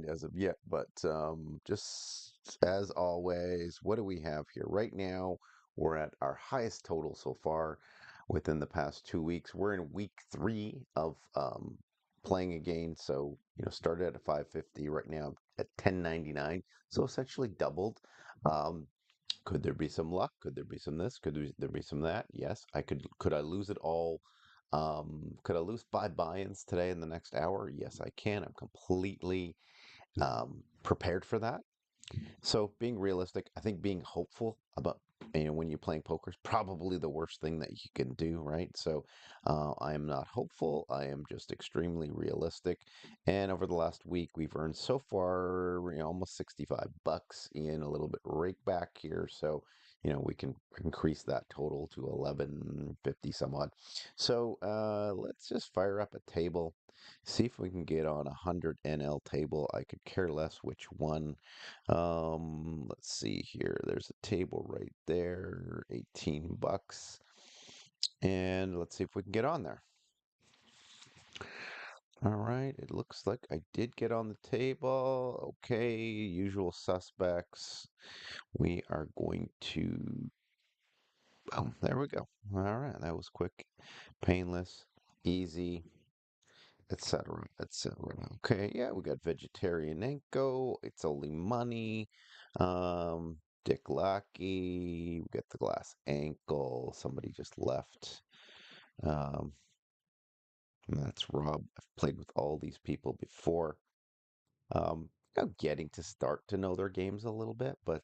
as of yet, but just as always, what do we have here? Right now, we're at our highest total so far within the past 2 weeks. We're in week three of playing again. So, started at 550, right now at 1099. So essentially doubled. Um, could there be some luck? Could there be some this? There be some that? Yes, I could. Could I lose it all? Could I lose five buy-ins today in the next hour? Yes, I can. I'm completely prepared for that. So being realistic, I think being hopeful about when you're playing poker is probably the worst thing that you can do, right? So I am not hopeful. I am just extremely realistic. And over the last week, we've earned so far, almost $65 in a little bit rake back here. So we can increase that total to 1150 some odd. So let's just fire up a table. See if we can get on a 100 NL table. I could care less which one. Let's see here. There's a table right there, $18. And let's see if we can get on there. All right, it looks like I did get on the table. Okay, usual suspects. We are going to, oh, there we go. All right, that was quick, painless, easy, etc., etc. Okay, yeah, we got Vegetarianenko. It's only money. Dick Lucky. We got the glass ankle. Somebody just left. Um, and that's Rob. I've played with all these people before. I'm getting to start to know their games a little bit, but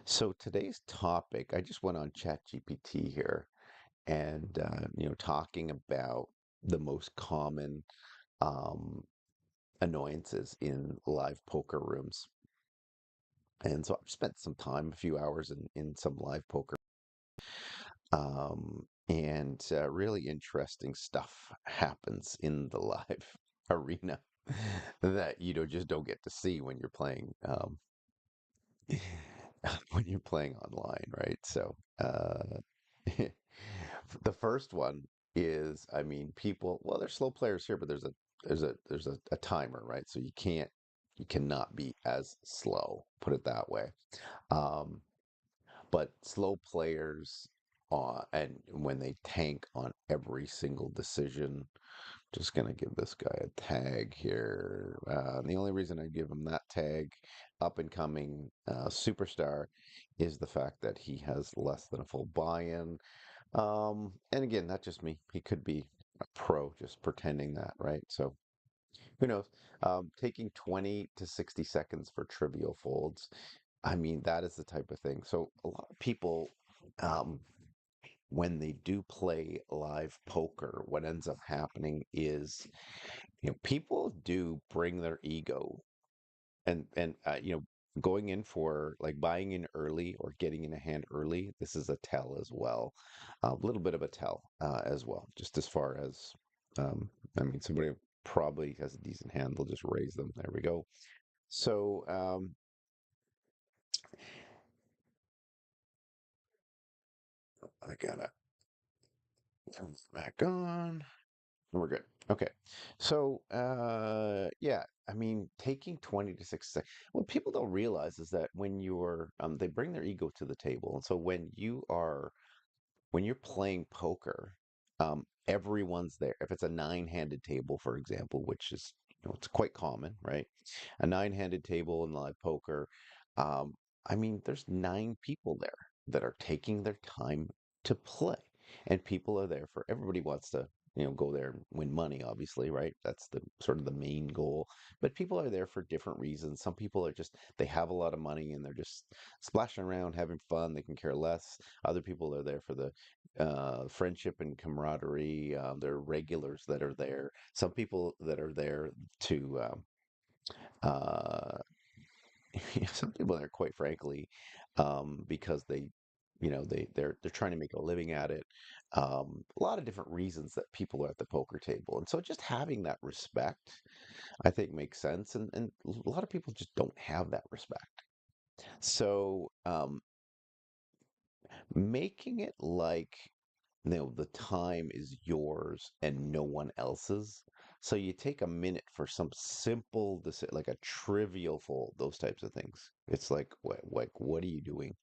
so today's topic, I just went on ChatGPT here and talking about the most common um, annoyances in live poker rooms. And so I've spent some time, a few hours in some live poker. And really interesting stuff happens in the live arena that just don't get to see when you're playing when you're playing online, right? So the first one is, I mean, people, well, there's slow players here, but there's a timer, right? So you cannot be as slow, put it that way. Um, but slow players and when they tank on every single decision, just gonna give this guy a tag here. The only reason I give him that tag, up and coming superstar, is the fact that he has less than a full buy-in. And again, not just me. He could be a pro just pretending that, right? So who knows? Taking 20 to 60 seconds for trivial folds. I mean, that is the type of thing. So a lot of people, um, when they do play live poker, what ends up happening is, people do bring their ego and going in for like buying in early or getting in a hand early. This is a tell as well, a little bit of a tell as well. Just as far as, I mean, somebody probably has a decent hand, they'll just raise them. There we go. So I gotta turn this back on. We're good. Okay. So, yeah, I mean, taking 20 to 60 seconds, what people don't realize is that when they bring their ego to the table. And so when you're playing poker, everyone's there. If it's a nine-handed table, for example, which is, it's quite common, right? A nine-handed table in live poker, um, I mean, there's nine people there that are taking their time to play, and people are there for everybody wants to, go there and win money, obviously, right? That's the sort of the main goal. But people are there for different reasons. Some people are just they have a lot of money and they're just splashing around, having fun. They can care less. Other people are there for the friendship and camaraderie. There are regulars that are there. Some people that are there to, uh, some people are quite frankly, because they're trying to make a living at it. A lot of different reasons that people are at the poker table, and so just having that respect, I think, makes sense. And a lot of people just don't have that respect. So making it like the time is yours and no one else's. So you take a minute for some simple, like a trivial fold, those types of things. It's like what are you doing?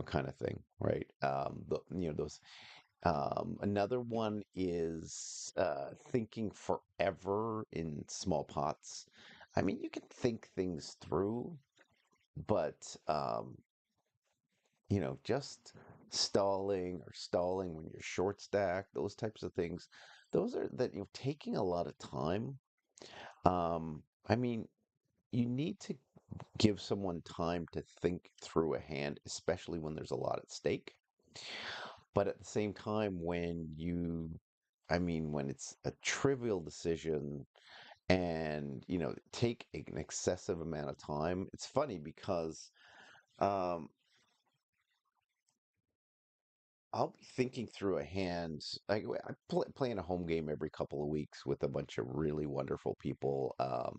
Kind of thing, right? Those. Another one is thinking forever in small pots. I mean, you can think things through, but just stalling when you're short stack, those types of things, those are that taking a lot of time. I mean, you need to give someone time to think through a hand, especially when there's a lot at stake. But at the same time, when it's a trivial decision and, take an excessive amount of time, it's funny because um, I'll be thinking through a hand. Playing a home game every couple of weeks with a bunch of really wonderful people,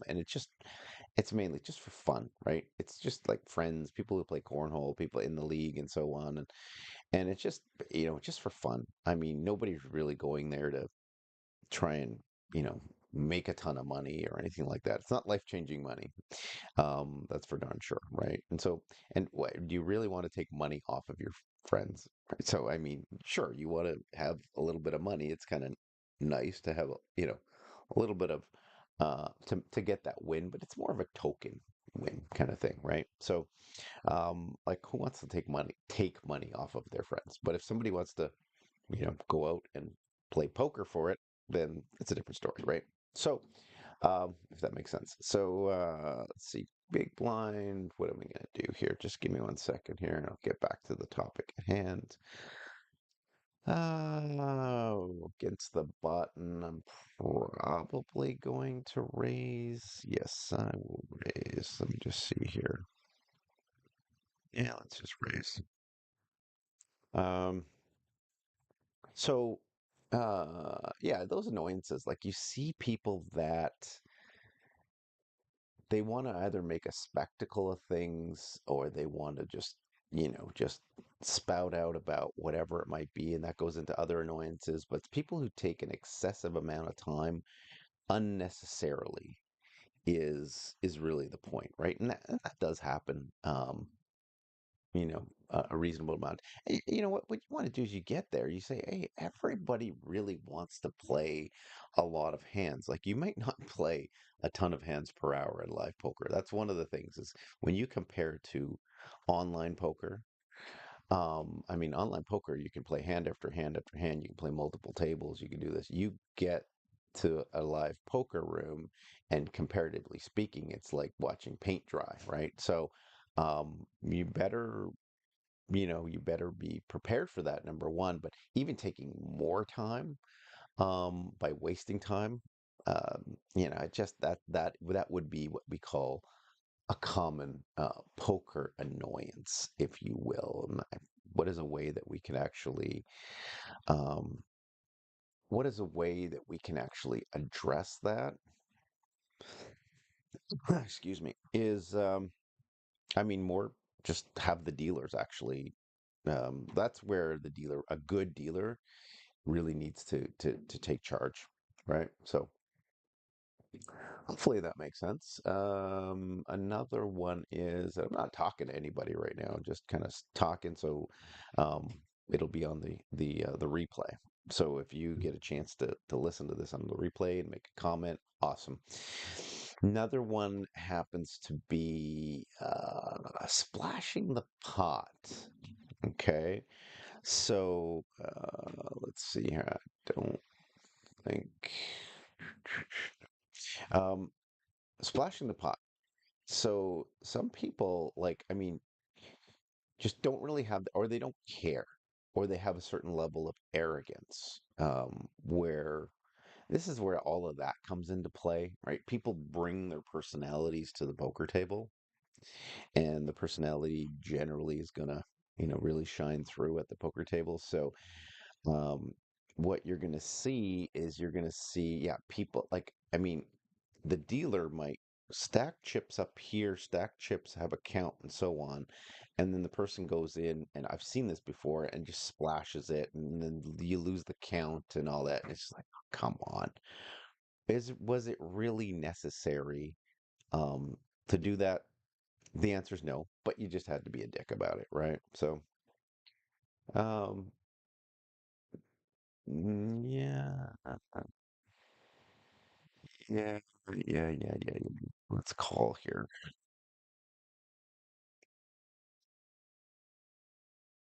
and it's mainly just for fun, right? It's just like friends, people who play cornhole, people in the league, and so on, and it's just for fun. I mean, nobody's really going there to try and you know make a ton of money or anything like that. It's not life-changing money. That's for darn sure, right? And what, do you really want to take money off of your friends? Right? So, I mean, sure, you want to have a little bit of money. It's kind of nice to have, a little bit of, to get that win, but it's more of a token win kind of thing, right? So, like, who wants to take money off of their friends? But if somebody wants to, go out and play poker for it, then it's a different story, right? So, if that makes sense. So let's see. Big blind. What am I going to do here? Just give me 1 second here and I'll get back to the topic at hand. Against the button, I'm probably going to raise. Yes, I will raise. Let me just see here. Yeah, let's just raise. Um, yeah, those annoyances, like you see people that they want to either make a spectacle of things or they want to just spout out about whatever it might be, and that goes into other annoyances. But it's people who take an excessive amount of time unnecessarily is really the point, right? And that does happen. A reasonable amount. What you want to do is you get there, you say, hey, everybody really wants to play a lot of hands. Like you might not play a ton of hands per hour in live poker. That's one of the things is when you compare to online poker. I mean, online poker, you can play hand after hand after hand. You can play multiple tables. You can do this. You get to a live poker room, and comparatively speaking, it's like watching paint dry, right? So, you better be prepared for that, number one. But even taking more time, by wasting time, it just that would be what we call a common poker annoyance, if you will. What is a way that we can actually, um, what is a way that we can actually address that? Excuse me. I mean, more just have the dealers actually. That's where a good dealer, really needs to take charge, right? So hopefully that makes sense. Another one is I'm not talking to anybody right now, just kind of talking, so um, it'll be on the replay. So if you get a chance to listen to this on the replay and make a comment, awesome. Another one happens to be splashing the pot. Okay, so let's see here. I don't think. Um, Splashing the pot. So some people, like, I mean, just don't really have, or they don't care, or they have a certain level of arrogance, where this is where all of that comes into play, right? People bring their personalities to the poker table, and the personality generally is gonna, really shine through at the poker table. So um, what you're going to see is yeah, people like, I mean, the dealer might stack chips up here, stack chips, have a count, and so on. And then the person goes in, and I've seen this before, and just splashes it, and then you lose the count and all that. And it's just like, come on. is was it really necessary um to do that? The answer is no, but you just had to be a dick about it, right? So, um, yeah, yeah, yeah. Let's call here.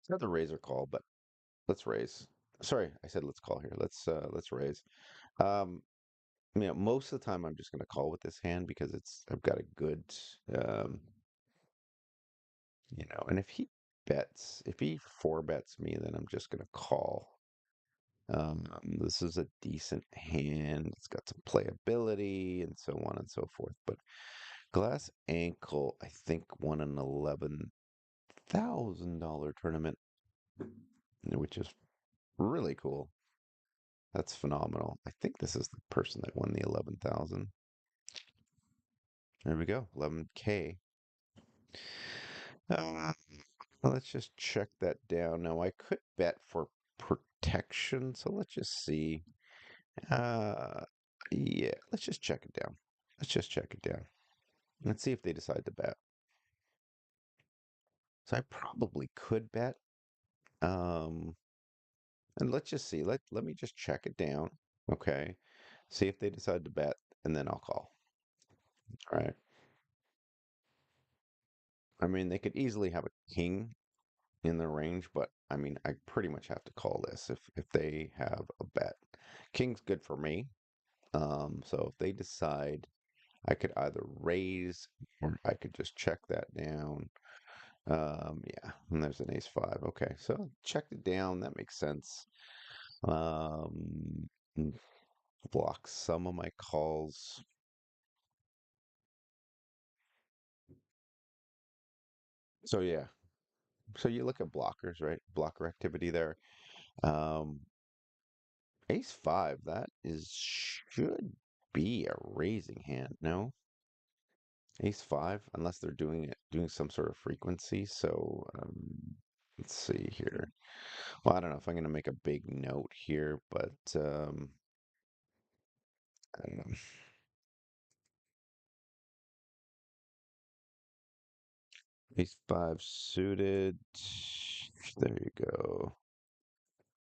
It's not the razor call, but let's raise. Sorry, I said let's call here. Let's raise. Um, most of the time I'm just gonna call with this hand because it's I've got a good um, and if he four bets me, then I'm just gonna call. This is a decent hand. It's got some playability and so on and so forth. But Glass Ankle, I think, won an $11,000 tournament, which is really cool. That's phenomenal. I think this is the person that won the 11,000. There we go, 11K. Uh, let's just check that down. Now I could bet for protection, so let's just see. Uh, yeah, let's just check it down. Let's just check it down. Let's see if they decide to bet. So I probably could bet. Um, and let's just see. Let me just check it down. Okay. See if they decide to bet, and then I'll call. All right. I mean, they could easily have a king in their range, but I mean, I pretty much have to call this if they have a bet. King's good for me. So if they decide, I could either raise or I could just check that down. Yeah, and there's an ace five. Okay, so checked it down. That makes sense. Um, mm, block some of my calls. So yeah, so you look at blockers, right? Blocker activity there. Um, ace five. That is should be a raising hand. No, ace five, unless they're doing some sort of frequency. So let's see here. Well, I don't know if I'm going to make a big note here, but I don't know. Ace five suited. There you go.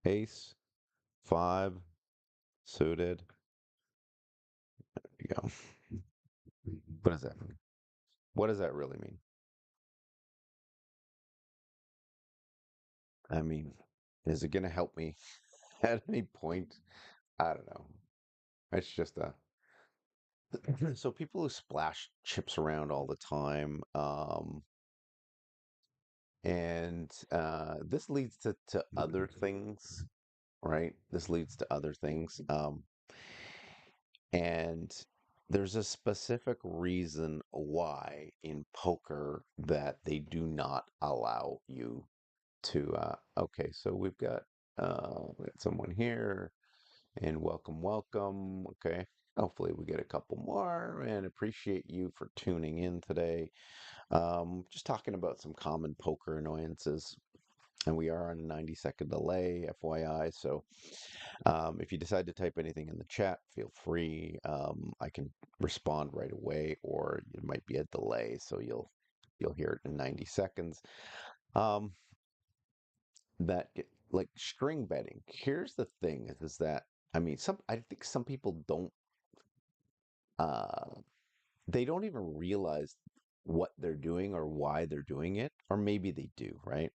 Ace five suited. There you go. What does that mean? What does that really mean? I mean, is it going to help me at any point? I don't know. It's just a so people who splash chips around all the time, and this leads to other things, right? This leads to other things. And there's a specific reason why in poker that they do not allow you to. Okay, so we got someone here, and welcome, welcome. Okay, hopefully we get a couple more, and appreciate you for tuning in today. Just talking about some common poker annoyances. And we are on a 90-second delay, FYI. So if you decide to type anything in the chat, feel free. I can respond right away, or it might be a delay, so you'll hear it in 90 seconds. Um, like string betting. Here's the thing: is that I mean, I think some people uh, they don't even realize what they're doing or why they're doing it, or maybe they do, right?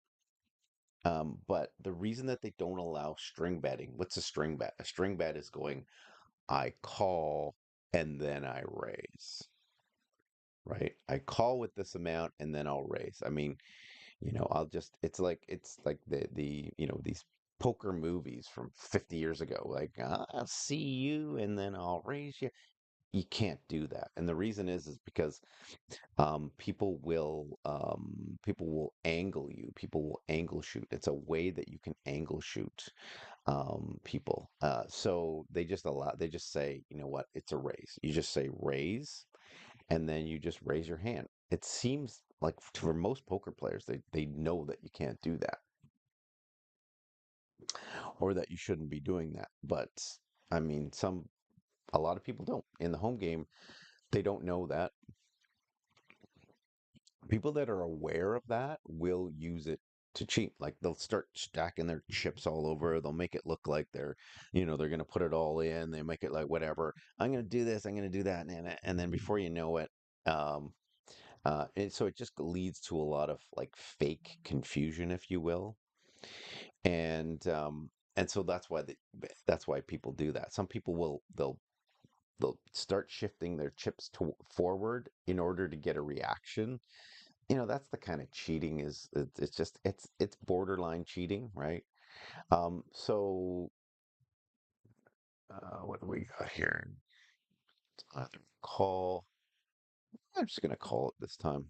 But the reason that they don't allow string betting, what's a string bet? A string bet is going, I call and then I raise, right? I call with this amount and then I'll raise. I mean, it's like these poker movies from 50 years ago, like I'll see you and then I'll raise you. You can't do that. And the reason is because people will angle you. People will angle shoot. It's a way that you can angle shoot people. So they just say, you know what, it's a raise. You just say raise, and then you just raise your hand. It seems like for most poker players, they know that you can't do that or that you shouldn't be doing that. But I mean, A lot of people don't. In the home game, they don't know that. People that are aware of that will use it to cheat. Like they'll start stacking their chips all over. They'll make it look like they're going to put it all in. They make it like whatever. I'm going to do this. I'm going to do that, and then before you know it, um, and so it just leads to a lot of like fake confusion, if you will, and so that's why people do that. Some people they'll start shifting their chips to forward in order to get a reaction. That's the kind of cheating. It's just it's borderline cheating, right? So what do we got here? Call. I'm just gonna call it this time.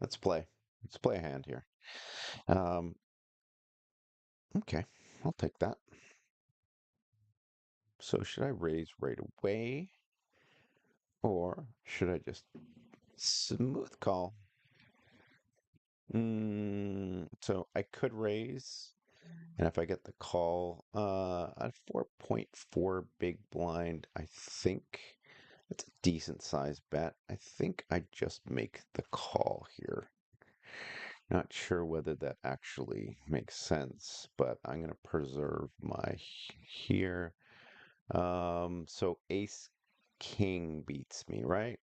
Let's play. Let's play a hand here. Um, okay, I'll take that. So should I raise right away, or should I just smooth call? So I could raise. And if I get the call, at 4.4 big blind, I think it's a decent sized bet. I think I just make the call here. Not sure whether that actually makes sense, but I'm going to preserve my here. So ace king beats me, right?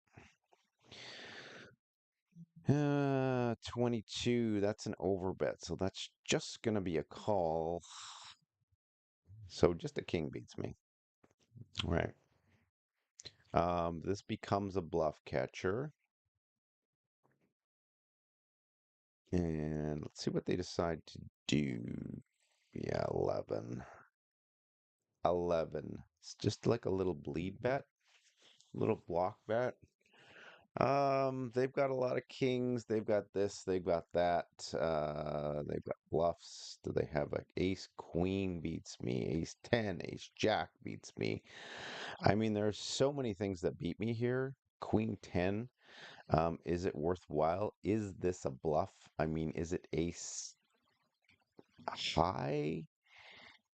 22, that's an overbet, so that's just going to be a call. So just a king beats me, right? This becomes a bluff catcher. And let's see what they decide to do. Yeah, 11. 11. It's just like a little bleed bet, little block bet. They've got a lot of kings. They've got this, they've got that. They've got bluffs. Do they have like ace queen beats me, ace 10, ace jack beats me? I mean, there's so many things that beat me here. Queen 10. Is it worthwhile? Is this a bluff? I mean, is it ace high?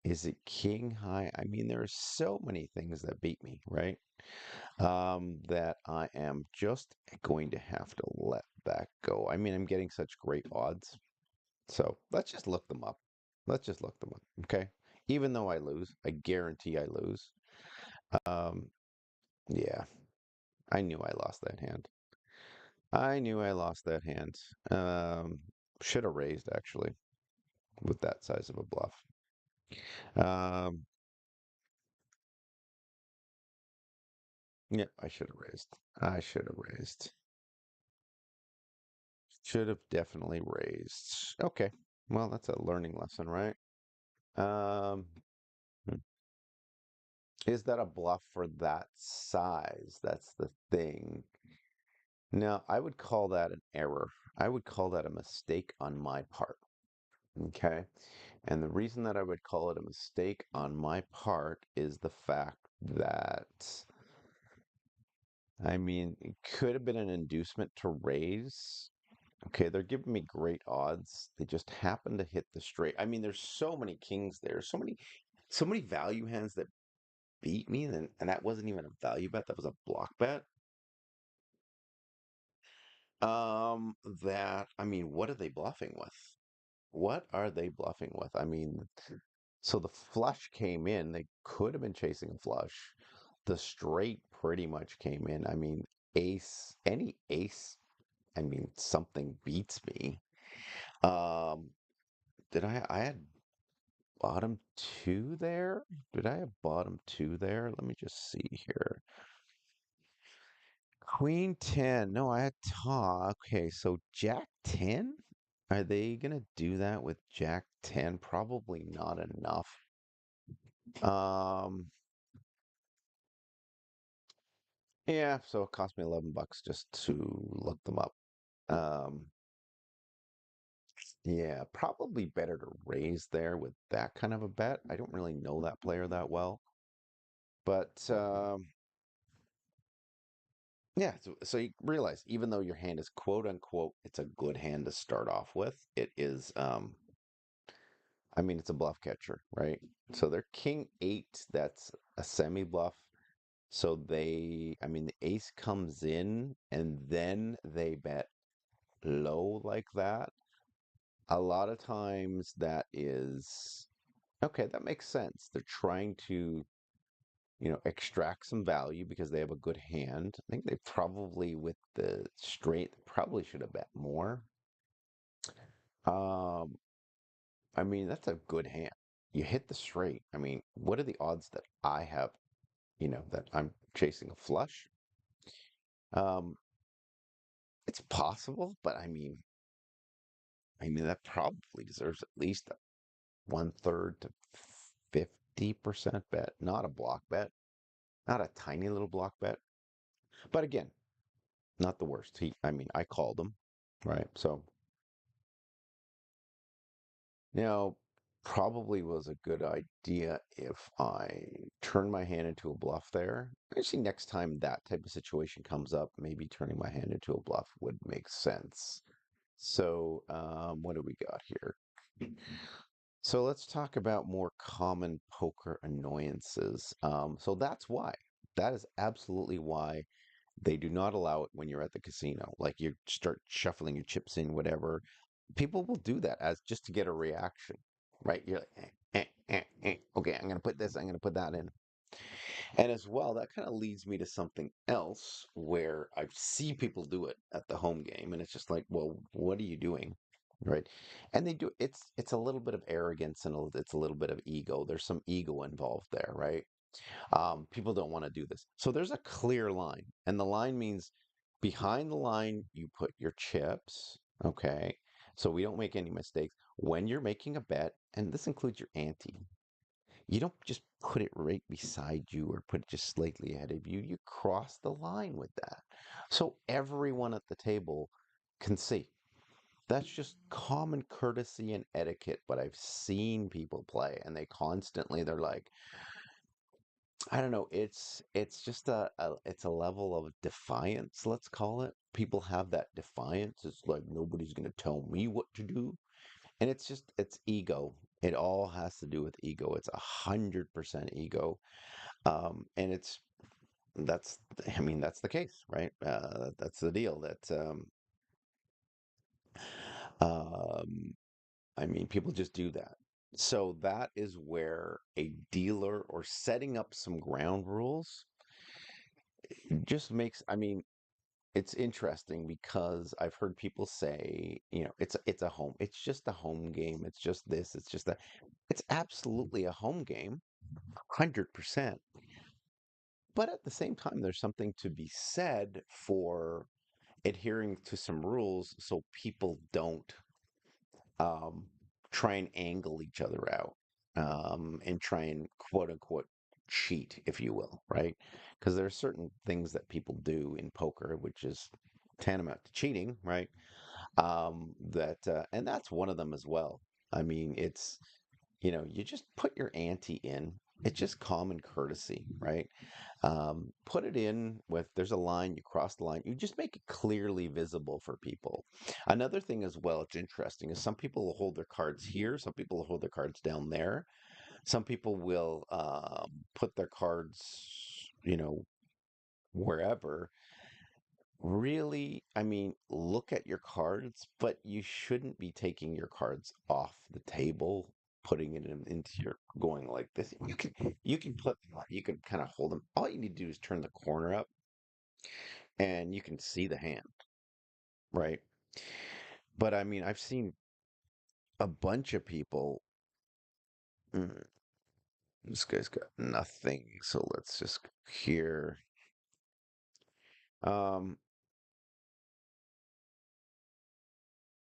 Is it king high? I mean, there are so many things that beat me, right? That I am just going to have to let that go. I mean, I'm getting such great odds. So let's just look them up. Let's just look them up, okay? Even though I lose, I guarantee I lose. Um, yeah, I knew I lost that hand. I knew I lost that hand. Should have raised actually with that size of a bluff. Um, yeah, I should have raised. I should have raised. Should have definitely raised. Okay. Well, that's a learning lesson, right? Um, hmm. Is that a bluff for that size? That's the thing. Now, I would call that an error. I would call that a mistake on my part. Okay. And the reason that I would call it a mistake on my part is the fact that, I mean, it could have been an inducement to raise. Okay, they're giving me great odds. They just happen to hit the straight. I mean, there's so many kings there, so many value hands that beat me, and that wasn't even a value bet. That was a block bet. That I mean, what are they bluffing with? What are they bluffing with? I mean, so the flush came in. They could have been chasing a flush. The straight pretty much came in. I mean, any ace. I mean, something beats me. Um, did I had bottom two there? Did I have bottom two there? Let me just see here. Queen 10. No, I had top. Okay, so Jack 10? Are they gonna do that with Jack 10? Probably not enough. Um, yeah, so it cost me 11 bucks just to look them up. Um, yeah, probably better to raise there with that kind of a bet. I don't really know that player that well, but yeah, so you realize even though your hand is quote unquote, it's a good hand to start off with, it is I mean it's a bluff catcher, right? So they're king eight, that's a semi bluff. So I mean, the ace comes in and then they bet low like that. A lot of times that is okay, that makes sense. They're trying to, extract some value because they have a good hand. I think they probably, with the straight, probably should have bet more. Um, I mean, that's a good hand. You hit the straight. I mean, what are the odds that I have, that I'm chasing a flush? Um, it's possible, but I mean that probably deserves at least a 1/3 to 50% bet, not a block bet, not a tiny little block bet. But again, not the worst. I mean, I called him, right? So, probably was a good idea if I turned my hand into a bluff there. Actually, next time that type of situation comes up, maybe turning my hand into a bluff would make sense. So, what do we got here? So let's talk about more common poker annoyances. So that's why. That is absolutely why they do not allow it when you're at the casino. Like you start shuffling your chips in, whatever. People will do that as just to get a reaction, right? You're like, okay, I'm going to put this, I'm going to put that in. And as well, that kind of leads me to something else where I see people do it at the home game, and it's just like, well, what are you doing? Right. And they do it's a little bit of arrogance and it's a little bit of ego. There's some ego involved there, right? People don't want to do this. So there's a clear line, and the line means behind the line, you put your chips. Okay. So we don't make any mistakes when you're making a bet, and this includes your ante. You don't just put it right beside you or put it just slightly ahead of you. You cross the line with that. So everyone at the table can see. That's just common courtesy and etiquette, but I've seen people play and they're like, I don't know, it's just it's a level of defiance, let's call it. People have that defiance. It's like nobody's going to tell me what to do. And it's ego. It all has to do with ego. It's 100% ego. And that's, I mean, that's the case, right? That's the deal um, I mean, people just do that. So that is where a dealer or setting up some ground rules just makes, I mean, it's interesting because I've heard people say, it's a home, it's just a home game. It's just this, it's just that. It's absolutely a home game, 100%. But at the same time, there's something to be said for adhering to some rules so people don't um, try and angle each other out and try and quote unquote cheat, if you will, right? Because there are certain things that people do in poker, which is tantamount to cheating, right? And that's one of them as well. I mean, you just put your ante in. It's just common courtesy, right? Put it in with there's a line, you cross the line, you just make it clearly visible for people. Another thing as well, it's interesting, is some people will hold their cards here, some people will hold their cards down there, some people will put their cards, wherever. Really, I mean, look at your cards, but you shouldn't be taking your cards off the table, putting it into your going like this. You can kind of hold them. All you need to do is turn the corner up and you can see the hand, right? But I mean, I've seen a bunch of people. Mm, this guy's got nothing, so let's just here. Um,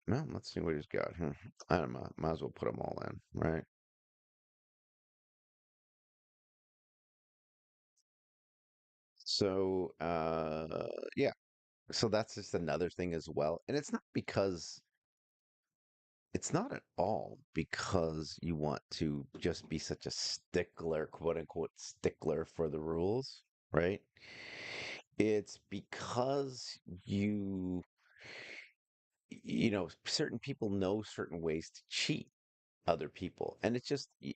well, let's see what he's got here. I don't know. Might as well put them all in, right? So, yeah. So that's just another thing as well. And it's not at all because you want to just be such a stickler, quote unquote, stickler for the rules, right? It's because certain people know certain ways to cheat other people. And it's just, you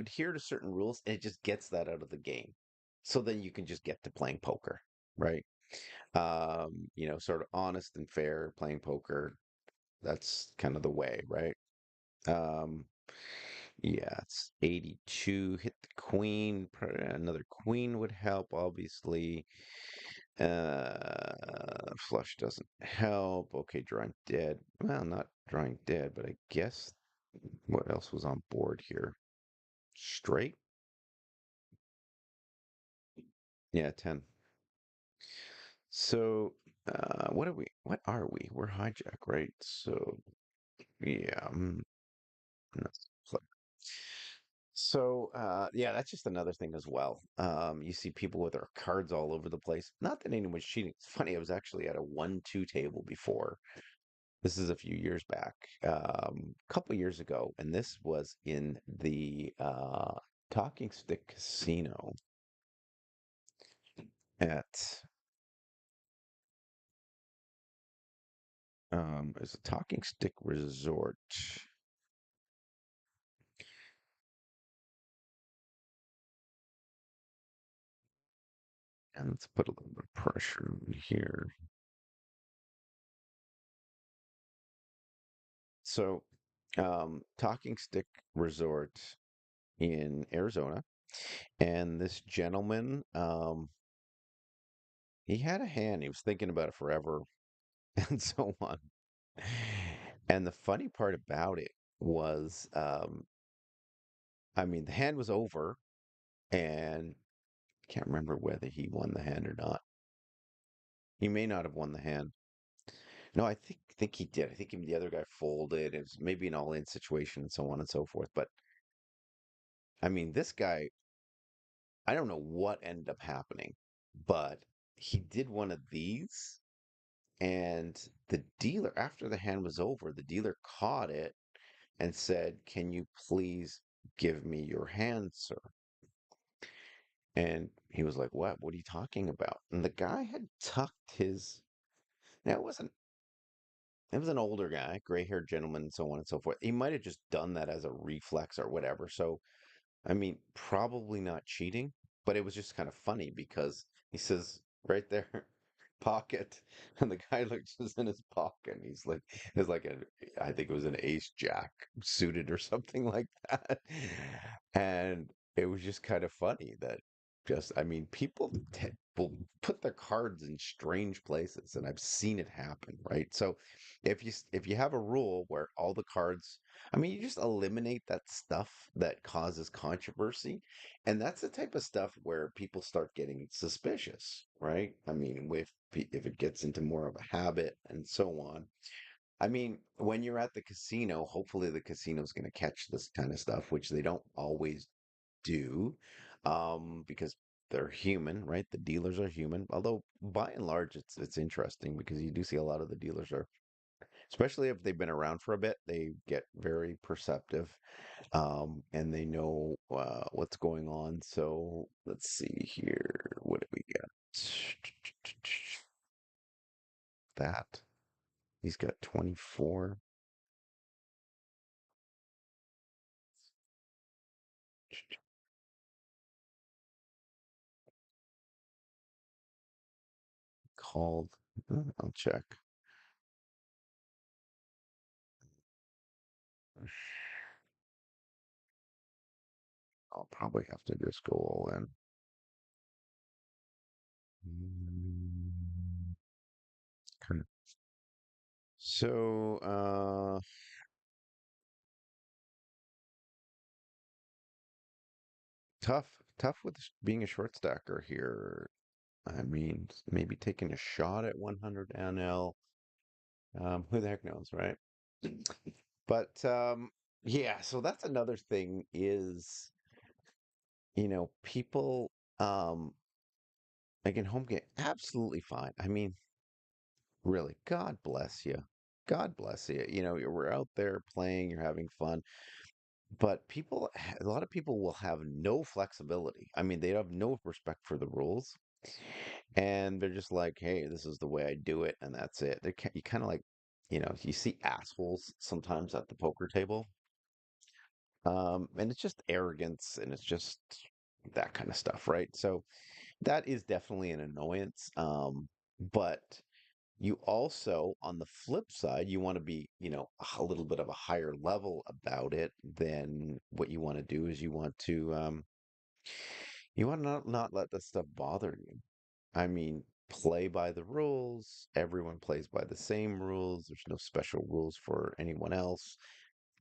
adhere to certain rules and it just gets that out of the game. so then you can just get to playing poker, right? Sort of honest and fair playing poker. That's kind of the way, right? Um, yeah, it's 82. Hit the queen. Another queen would help, obviously. Flush doesn't help. Okay, drawing dead. Well, not drawing dead, but I guess what else was on board here? Straight? Yeah, 10. So, what are we? What are we? We're hijack, right? So, yeah. No, fl- So, yeah, that's just another thing as well. You see people with their cards all over the place. Not that anyone's cheating. It's funny. I was actually at a 1-2 table before. This is a few years back, a couple years ago, and this was in the Talking Stick Casino at it's a Talking Stick Resort. And let's put a little bit of pressure on here. So, Talking Stick Resort in Arizona, and this gentleman, he had a hand. He was thinking about it forever, and so on. And the funny part about it was, I mean, the hand was over, and I can't remember whether he won the hand or not. He may not have won the hand. No, I think he did. I think the other guy folded. It was maybe an all-in situation and so on and so forth. But I mean, this guy, I don't know what ended up happening, but he did one of these, and the dealer, after the hand was over, the dealer caught it and said, "Can you please give me your hand, sir?" And he was like, "What? What are you talking about?" And the guy had tucked his. Now it was an older guy, gray-haired gentleman, and so on and so forth. He might have just done that as a reflex or whatever. So, I mean, probably not cheating, but it was just kind of funny because he says right there, pocket, and the guy looks in his pocket, and he's like, it's like I think it was an ace jack suited or something like that, and it was just kind of funny that I mean, people will put their cards in strange places, and I've seen it happen, right? So, if you have a rule where all the cards, I mean, you just eliminate that stuff that causes controversy. And that's the type of stuff where people start getting suspicious, right? I mean, if it gets into more of a habit and so on. I mean, when you're at the casino, hopefully the casino's going to catch this kind of stuff, which they don't always do, because they're human, right? The dealers are human. Although by and large, it's interesting because you do see a lot of the dealers are, especially if they've been around for a bit, they get very perceptive, and they know what's going on. So let's see here. What do we get? That he's got 24 called. I'll check. I'll probably have to just go all in. Mm, kind of. So, tough with being a short stacker here. I mean, maybe taking a shot at 100 NL. Who the heck knows, right? But yeah, so that's another thing is, people like in home game absolutely fine. I mean, really, God bless you. God bless you. We're out there playing, you're having fun, but a lot of people will have no flexibility. I mean, they have no respect for the rules, and they're just like, "Hey, this is the way I do it, and that's it." You kind of like, you see assholes sometimes at the poker table. And it's just arrogance and it's just that kind of stuff, right? So, that is definitely an annoyance. But you also, on the flip side, you want to be, a little bit of a higher level about it. Then what you want to do is you want to not let that stuff bother you. I mean, play by the rules. Everyone plays by the same rules. There's no special rules for anyone else.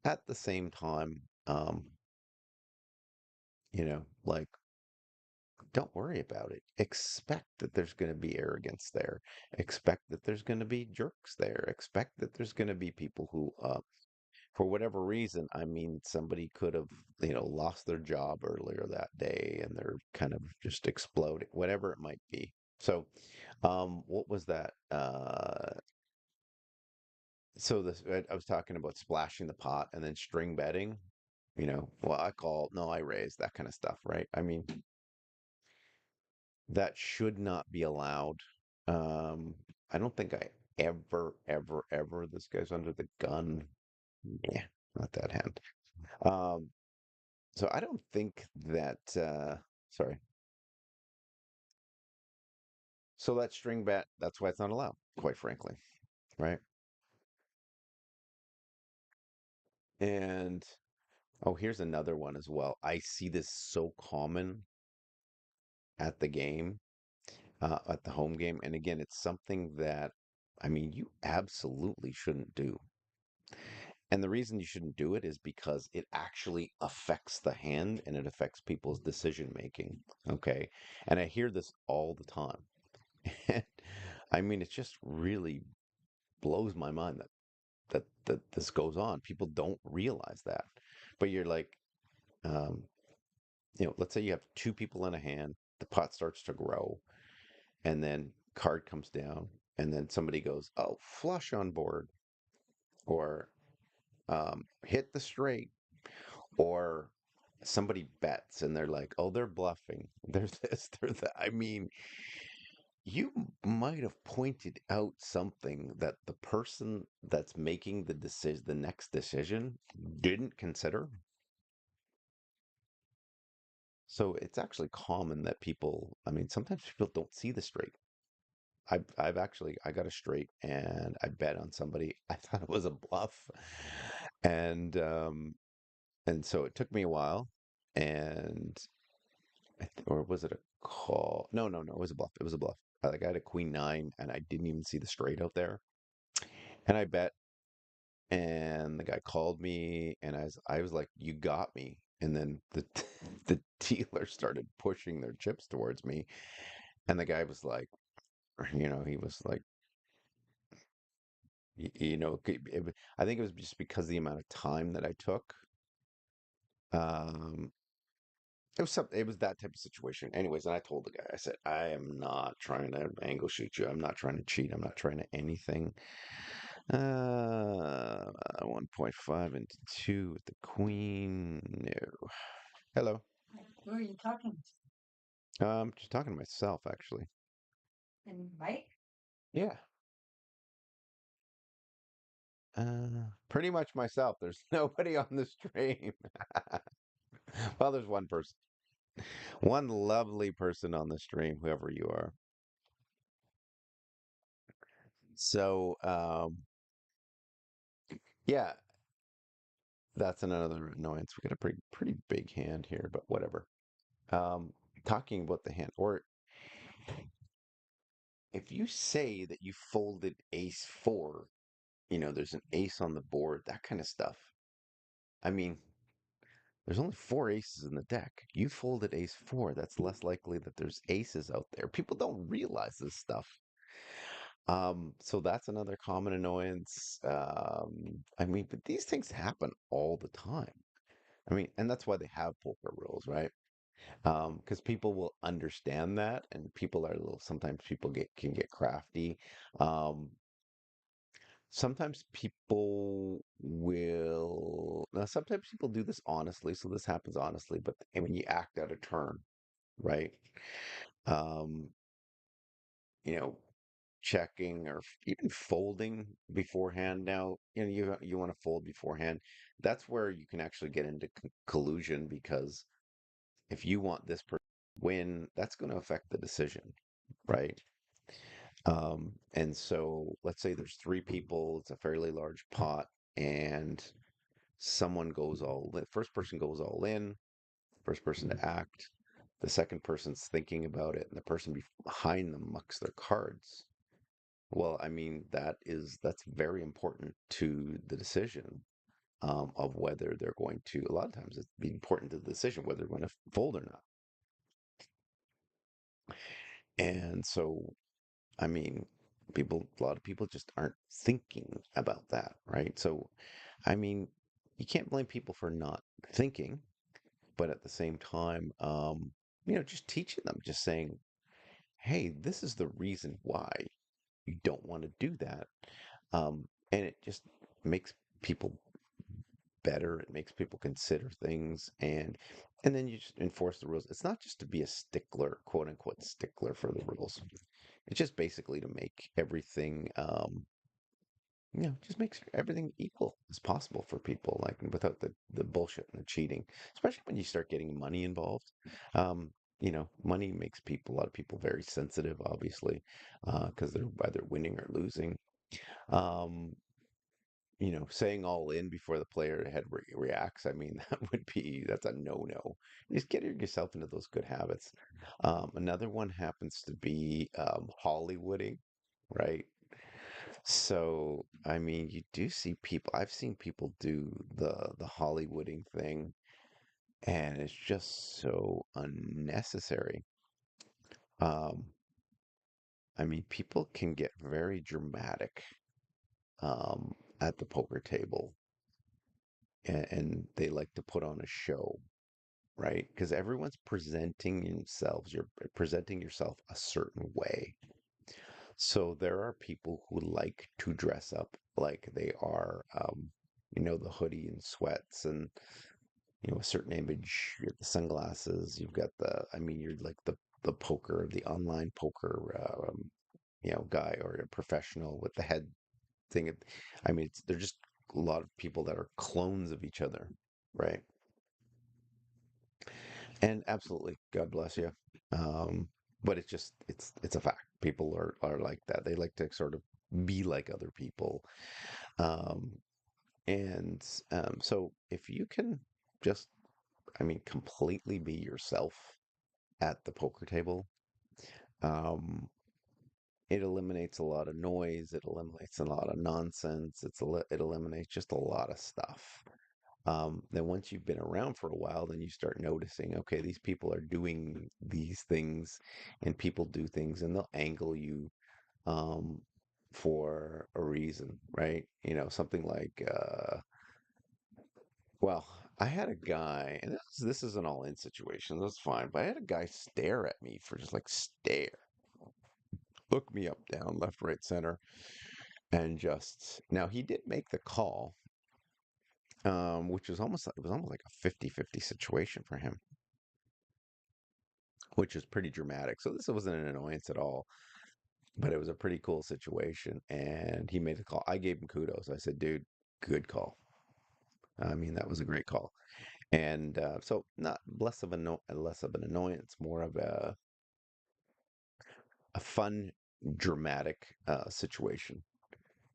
At the same time, like, don't worry about it. Expect that there's going to be arrogance there. Expect that there's going to be jerks there. Expect that there's going to be people who, for whatever reason, I mean, somebody could have, lost their job earlier that day and they're kind of just exploding, whatever it might be. So, what was that? So this, I was talking about splashing the pot and then string betting. Well, I call, no, I raise that kind of stuff, right? I mean, that should not be allowed. Um, I don't think I ever, this guy's under the gun. Yeah, not that hand. Um, so I don't think that, sorry. So that string bet, that's why it's not allowed, quite frankly, right? And oh, here's another one as well. I see this so common at the game, at the home game. And again, it's something that, I mean, you absolutely shouldn't do. And the reason you shouldn't do it is because it actually affects the hand and it affects people's decision making. Okay. And I hear this all the time. And I mean, it just really blows my mind that this goes on. People don't realize that. But you're like, um, let's say you have two people in a hand, the pot starts to grow, and then card comes down, and then somebody goes, "Oh, flush on board," or hit the straight, or somebody bets and they're like, "Oh, they're bluffing. They're this, they're that." I mean, you might have pointed out something that the person that's making the next decision, didn't consider. So it's actually common that people, I mean, sometimes people don't see the straight. I've actually I got a straight and I bet on somebody. I thought it was a bluff. And so it took me a while and or was it a call? No, no, no, it was a bluff. It was a bluff. Like I had a queen nine and I didn't even see the straight out there. And I bet and the guy called me and I was like, "You got me." And then the the dealer started pushing their chips towards me and the guy was like, he was like, I think it was just because the amount of time that I took. Um, it was that type of situation. Anyways, and I told the guy, I said, I am not trying to angle shoot you. I'm not trying to cheat. I'm not trying to anything. 1.5 into 2 with the queen. No. Hello. Who are you talking to? Just talking to myself, actually. And Mike? Yeah. Pretty much myself. There's nobody on the stream. Well, there's one person. One lovely person on the stream, whoever you are. So, yeah, that's another annoyance. We got a pretty big hand here, but whatever. Um, Talking about the hand, or if you say that you folded ace four, there's an ace on the board, that kind of stuff. I mean, there's only four aces in the deck. You folded ace four, that's less likely that there's aces out there. People don't realize this stuff. So that's another common annoyance. I mean, but these things happen all the time. I mean, and that's why they have poker rules, right? Because people will understand that, and people are a little. Sometimes people can get crafty. Um, Sometimes people will. Now, sometimes people do this honestly, so this happens honestly. But when you act out of turn, right? Um, you know, checking or even folding beforehand. Now, you want to fold beforehand. That's where you can actually get into collusion because if you want this person win, that's going to affect the decision, right? And so let's say there's three people, it's a fairly large pot, and someone goes all in. First person goes all in, first person to act. The second person's thinking about it, and the person behind them mucks their cards. Well, I mean, that's very important to the decision of whether they're going to. A lot of times, it's be important to the decision whether they're going to fold or not. And so, I mean, a lot of people just aren't thinking about that, right? So, I mean, you can't blame people for not thinking, but at the same time, just teaching them, just saying, hey, this is the reason why you don't want to do that. And it just makes people better. It makes people consider things, and then you just enforce the rules. It's not just to be a stickler, quote unquote stickler for the rules. It's just basically to make everything, just makes everything equal as possible for people, like without the bullshit and the cheating. Especially when you start getting money involved. Um, money makes a lot of people very sensitive, obviously, because they're either winning or losing. Um, saying all in before the player head reacts, I mean, that's a no-no. Just get yourself into those good habits. Another one happens to be Hollywooding, right? So, I mean, you do see people, I've seen people do the Hollywooding thing, and it's just so unnecessary. Um, I mean, people can get very dramatic at the poker table, and they like to put on a show, right? Because everyone's presenting themselves, you're presenting yourself a certain way. So there are people who like to dress up like they are, the hoodie and sweats and, a certain image. You have the sunglasses, you've got I mean, you're like the online poker, guy or a professional with the head thing. I mean, they're just a lot of people that are clones of each other, right? And absolutely, God bless you. But it's a fact. People are like that. They like to sort of be like other people. Um, and so if you can just, I mean, completely be yourself at the poker table, um, it eliminates a lot of noise. It eliminates a lot of nonsense. It eliminates just a lot of stuff. Then once you've been around for a while, then you start noticing, okay, these people are doing these things, and people do things, and they'll angle you um, for a reason, right? Something like, well, I had a guy, and this is an all-in situation. That's fine, but I had a guy stare at me for just like stare, look me up, down, left, right, center, and just now he did make the call, which was almost like a 50-50 situation for him, which is pretty dramatic. So this wasn't an annoyance at all, but it was a pretty cool situation. And he made the call. I gave him kudos. I said, dude, good call. I mean, that was a great call. And so not less of an annoyance, more of a fun, dramatic situation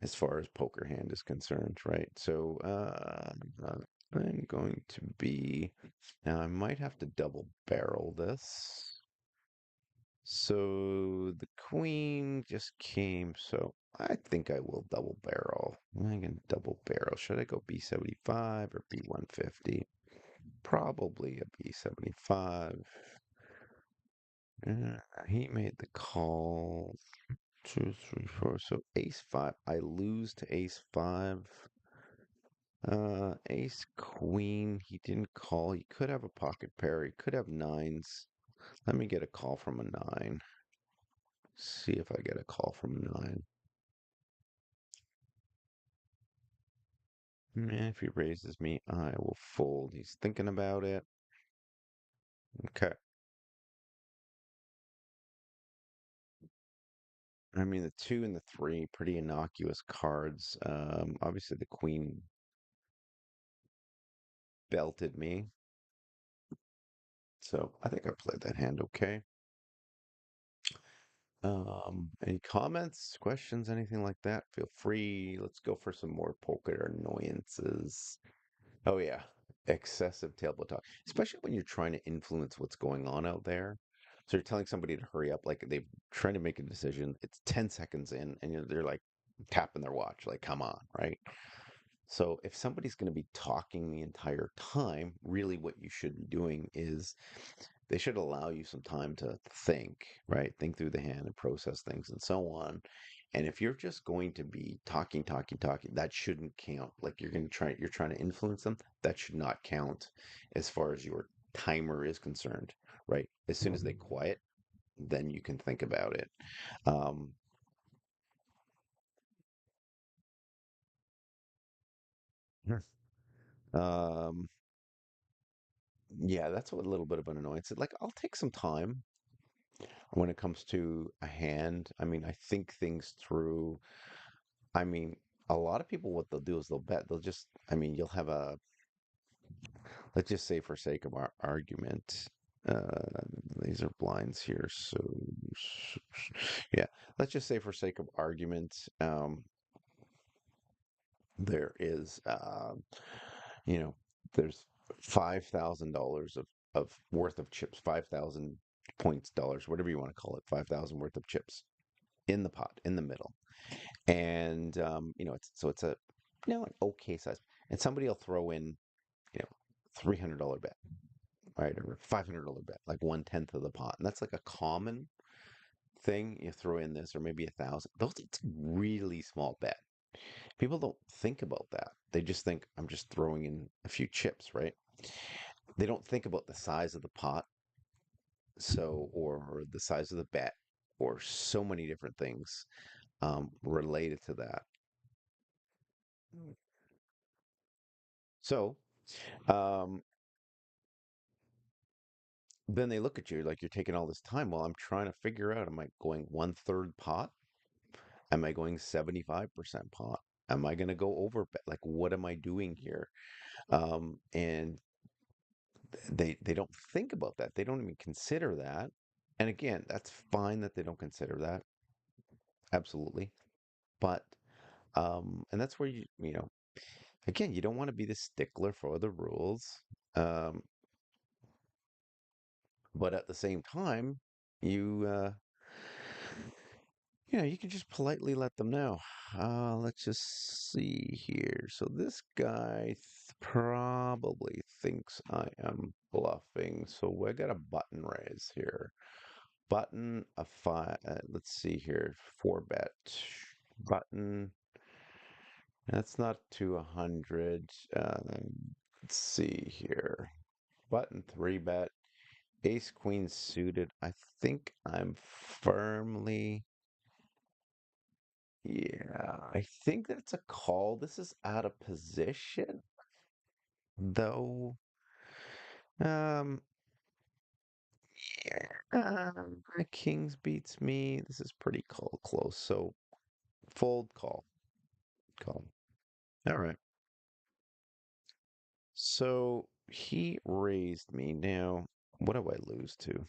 as far as poker hand is concerned, right? So I'm going to be now. I might have to double barrel this. So the queen just came, so I think I will double barrel. I can double barrel. Should I go B75 or B150? Probably a B75. He made the call. Two, three, four. So ace five. I lose to ace five. Ace queen. He didn't call. He could have a pocket pair. He could have nines. Let me get a call from a nine. See if I get a call from a nine. If he raises me, I will fold. He's thinking about it. Okay. I mean, the two and the three, pretty innocuous cards. Obviously, the queen belted me. So I think I played that hand okay. Any comments, questions, anything like that? Feel free. Let's go for some more poker annoyances. Oh yeah, excessive tailbone talk, especially when you're trying to influence what's going on out there. So you're telling somebody to hurry up, like they're trying to make a decision. It's 10 seconds in, and they're like tapping their watch, like, come on, right? So if somebody's going to be talking the entire time, really what you should be doing is they should allow you some time to think, right? Think through the hand and process things and so on. And if you're just going to be talking, talking, talking, that shouldn't count. Like you're trying to influence them. That should not count as far as your timer is concerned, right? As soon as they quiet, then you can think about it. Um, um, yeah, that's a little bit of an annoyance. Like I'll take some time when it comes to a hand. I mean, I think things through. I mean, a lot of people, what they'll do is they'll bet. They'll just, I mean, you'll have a, let's just say for sake of our argument, these are blinds here. So, yeah, let's just say for sake of argument, there is, you know, there's $5,000 of worth of chips, 5,000 points, dollars, whatever you want to call it, 5,000 worth of chips in the pot, in the middle. And it's a an okay size, and somebody will throw in $300 bet, right, or $500 bet, like 1/10 of the pot, and that's like a common thing. You throw in this, or maybe 1,000. Those It's a really small bet. People don't think about that. They just think I'm just throwing in a few chips, right? They don't think about the size of the pot, so or the size of the bet, or so many different things related to that. So um, then they look at you like you're taking all this time. Well, I'm trying to figure out, am I going 1/3 pot? Am I going 75% pot? Am I going to go over? Like, what am I doing here? And they don't think about that. They don't even consider that. And again, that's fine that they don't consider that. Absolutely. But and that's where again, you don't want to be the stickler for the rules. Um, but at the same time, you you can just politely let them know. Let's just see here. So this guy probably thinks I am bluffing. So I got a button raise here. Button a five. Let's see here. Four bet. Button. That's not to 100. Let's see here. Button three bet. Ace queen suited. I think I'm firmly. Yeah, I think that's a call. This is out of position, though. Um, yeah, the Kings beats me. This is pretty close. So fold call. Call. All right. So he raised me. Now, what do I lose to?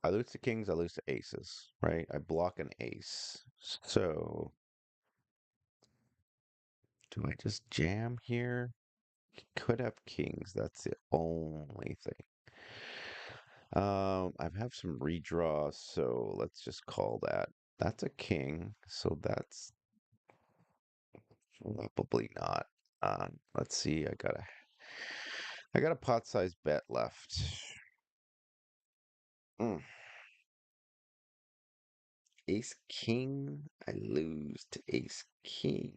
I lose to kings, I lose to aces, right? I block an ace. So do I just jam here? Could have kings. That's the only thing. I have some redraw, so let's just call that. That's a king, so that's probably not. Let's see. I got a pot size bet left. Mm. Ace king. I lose to ace king.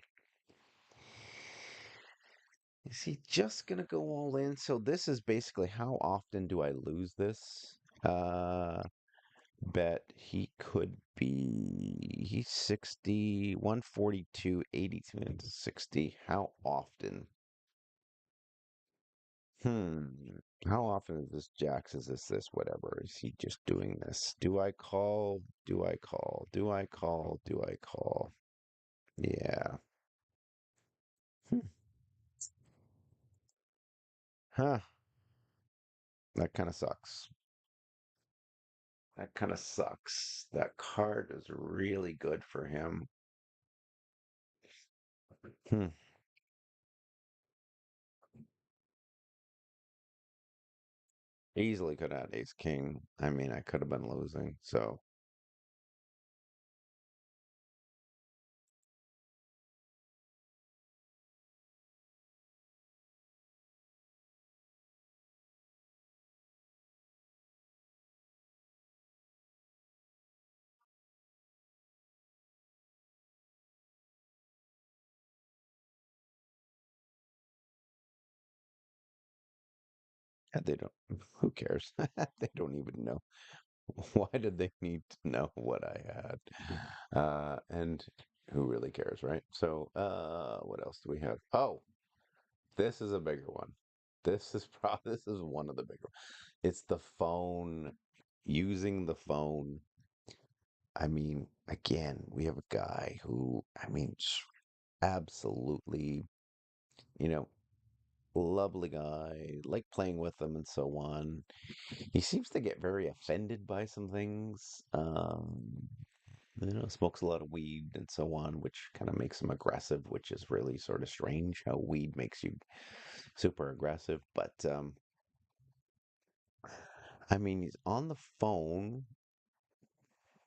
Is he just gonna go all in? So this is basically, how often do I lose this? Bet he could be, he's 60, 142, 82 into 60. How often? Hmm. How often is this jacks? Is this whatever? Is he just doing this? Do I call? Do I call? Do I call? Do I call? Yeah. Hmm. Huh. That kind of sucks. That kind of sucks. That card is really good for him. Hmm. Easily could have had ace king. I mean, I could have been losing. So yeah, they don't. Who cares? They don't even know. Why did they need to know what I had? And who really cares, right? So, what else do we have? Oh, this is a bigger one. This is one of the bigger. It's the phone, using the phone. I mean, again, we have a guy who, I mean, absolutely, you know, lovely guy, like playing with them and so on. He seems to get very offended by some things. Smokes a lot of weed and so on, which kind of makes him aggressive, which is really sort of strange how weed makes you super aggressive. But I mean, he's on the phone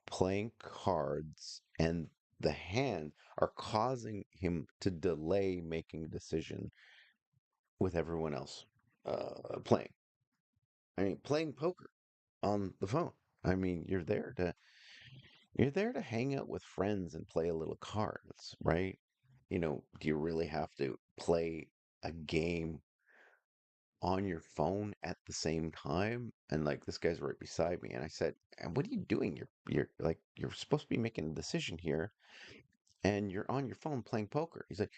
playing cards, and the hand are causing him to delay making a decision with everyone else playing. I mean, playing poker on the phone. I mean, you're there to hang out with friends and play a little cards, right? Do you really have to play a game on your phone at the same time? And like this guy's right beside me, and I said, "And what are you doing? You're like you're supposed to be making a decision here, and you're on your phone playing poker." He's like,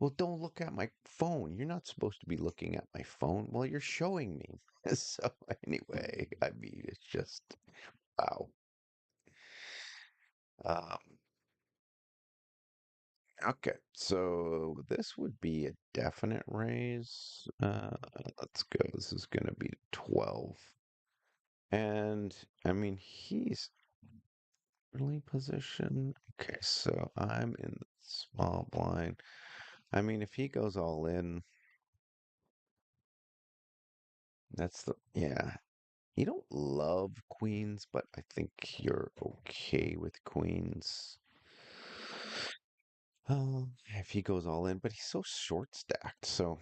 "Well, don't look at my phone. You're not supposed to be looking at my phone." Well, you're showing me. So anyway, I mean, it's just wow. Um, okay, so this would be a definite raise. Let's go. This is gonna be 12. And I mean, he's early position. Okay, so I'm in the small blind. I mean, if he goes all in, yeah. You don't love queens, but I think you're okay with queens. If he goes all in, but he's so short stacked. So,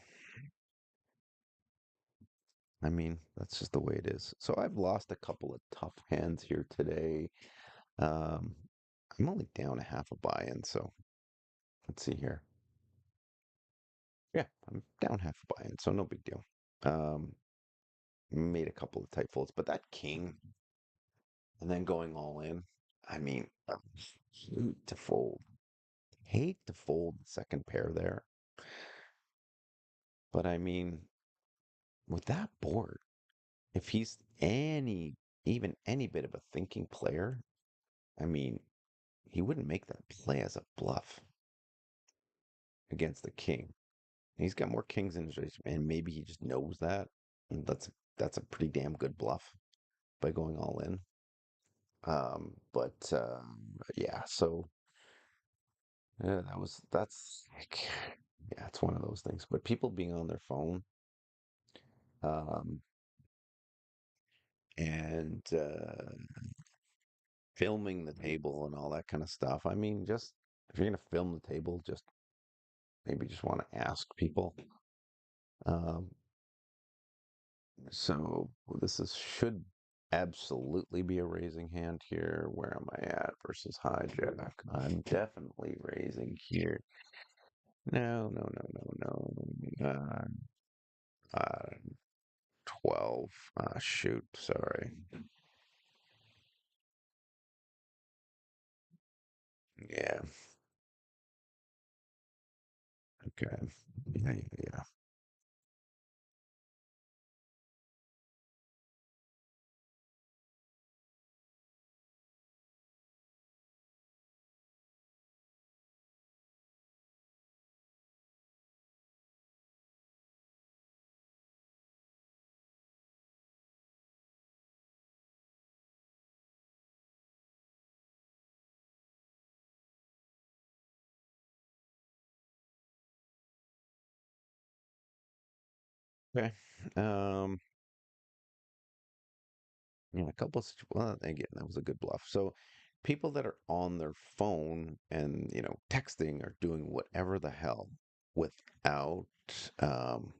I mean, that's just the way it is. So I've lost a couple of tough hands here today. Um, I'm only down a half a buy-in, so let's see here. Yeah, I'm down half a buy-in, so no big deal. Um, Made a couple of tight folds, but that king and then going all in, I mean, hate to fold. Hate to fold the second pair there. But I mean, with that board, if he's even any bit of a thinking player, I mean, he wouldn't make that play as a bluff against the king. He's got more kings in his race, and maybe he just knows that. And that's a pretty damn good bluff by going all in. But yeah, so yeah, that's like yeah, it's one of those things. But people being on their phone, um, and filming the table and all that kind of stuff. I mean, just if you're gonna film the table, just maybe just want to ask people. Um, so this is should absolutely be a raising hand here. Where am I at versus hijack? I'm definitely raising here. No, no, no, no, no. 12. Shoot, sorry. Yeah, okay. Yeah, yeah, yeah. Okay. Um, yeah, a couple of well, again, that was a good bluff. So people that are on their phone and, texting or doing whatever the hell without um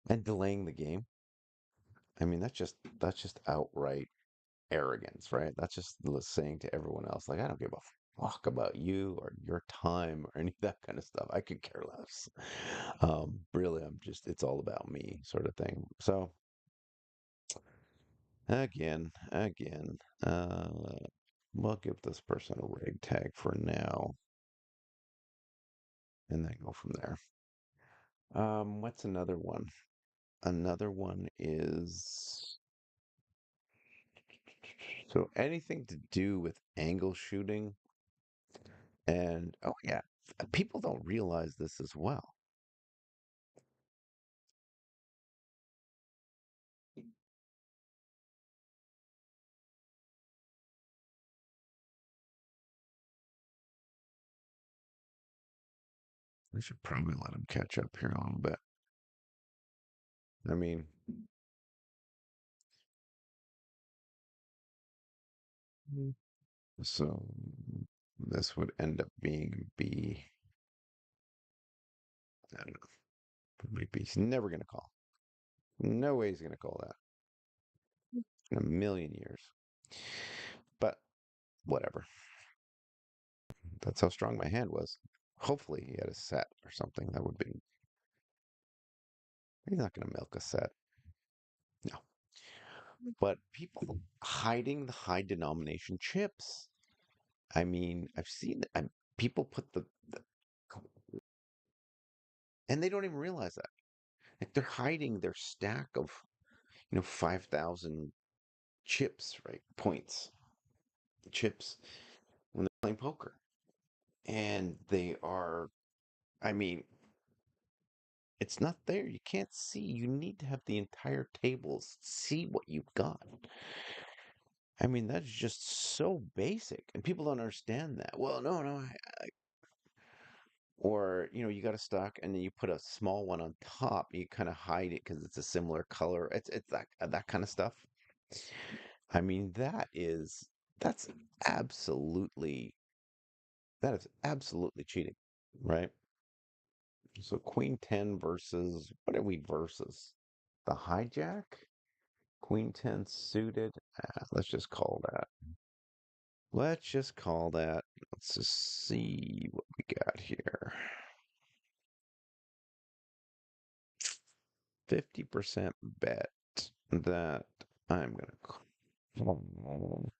and delaying the game. I mean, that's just outright arrogance, right? That's just saying to everyone else, like, I don't give a fuck about you or your time or any of that kind of stuff. I could care less. Really, it's all about me, sort of thing. So again, we'll give this person a rig tag for now, and then go from there. What's another one? Another one is so anything to do with angle shooting. And oh yeah, people don't realize this as well. We should probably let him catch up here a little bit. I mean, Mm. So this would end up being B. I don't know. Probably B. He's never going to call. No way he's going to call that in a million years. But whatever. That's how strong my hand was. Hopefully he had a set or something. That would be. He's not going to milk a set. No. But people hiding the high denomination chips. I mean, I've seen people put and they don't even realize that. Like they're hiding their stack of, 5,000 chips, right? Points, chips when they're playing poker. And they are, I mean, it's not there. You can't see. You need to have the entire tables see what you've got. I mean, that's just so basic. And people don't understand that. Well, no, no. Or, you got a stock and then you put a small one on top. You kind of hide it because it's a similar color. It's that kind of stuff. I mean, that's absolutely that is absolutely cheating, right? So Queen 10 versus what are we versus? The hijack? Queen 10 suited. Let's just call that. Let's just call that. Let's just see what we got here. 50% bet that I'm gonna call.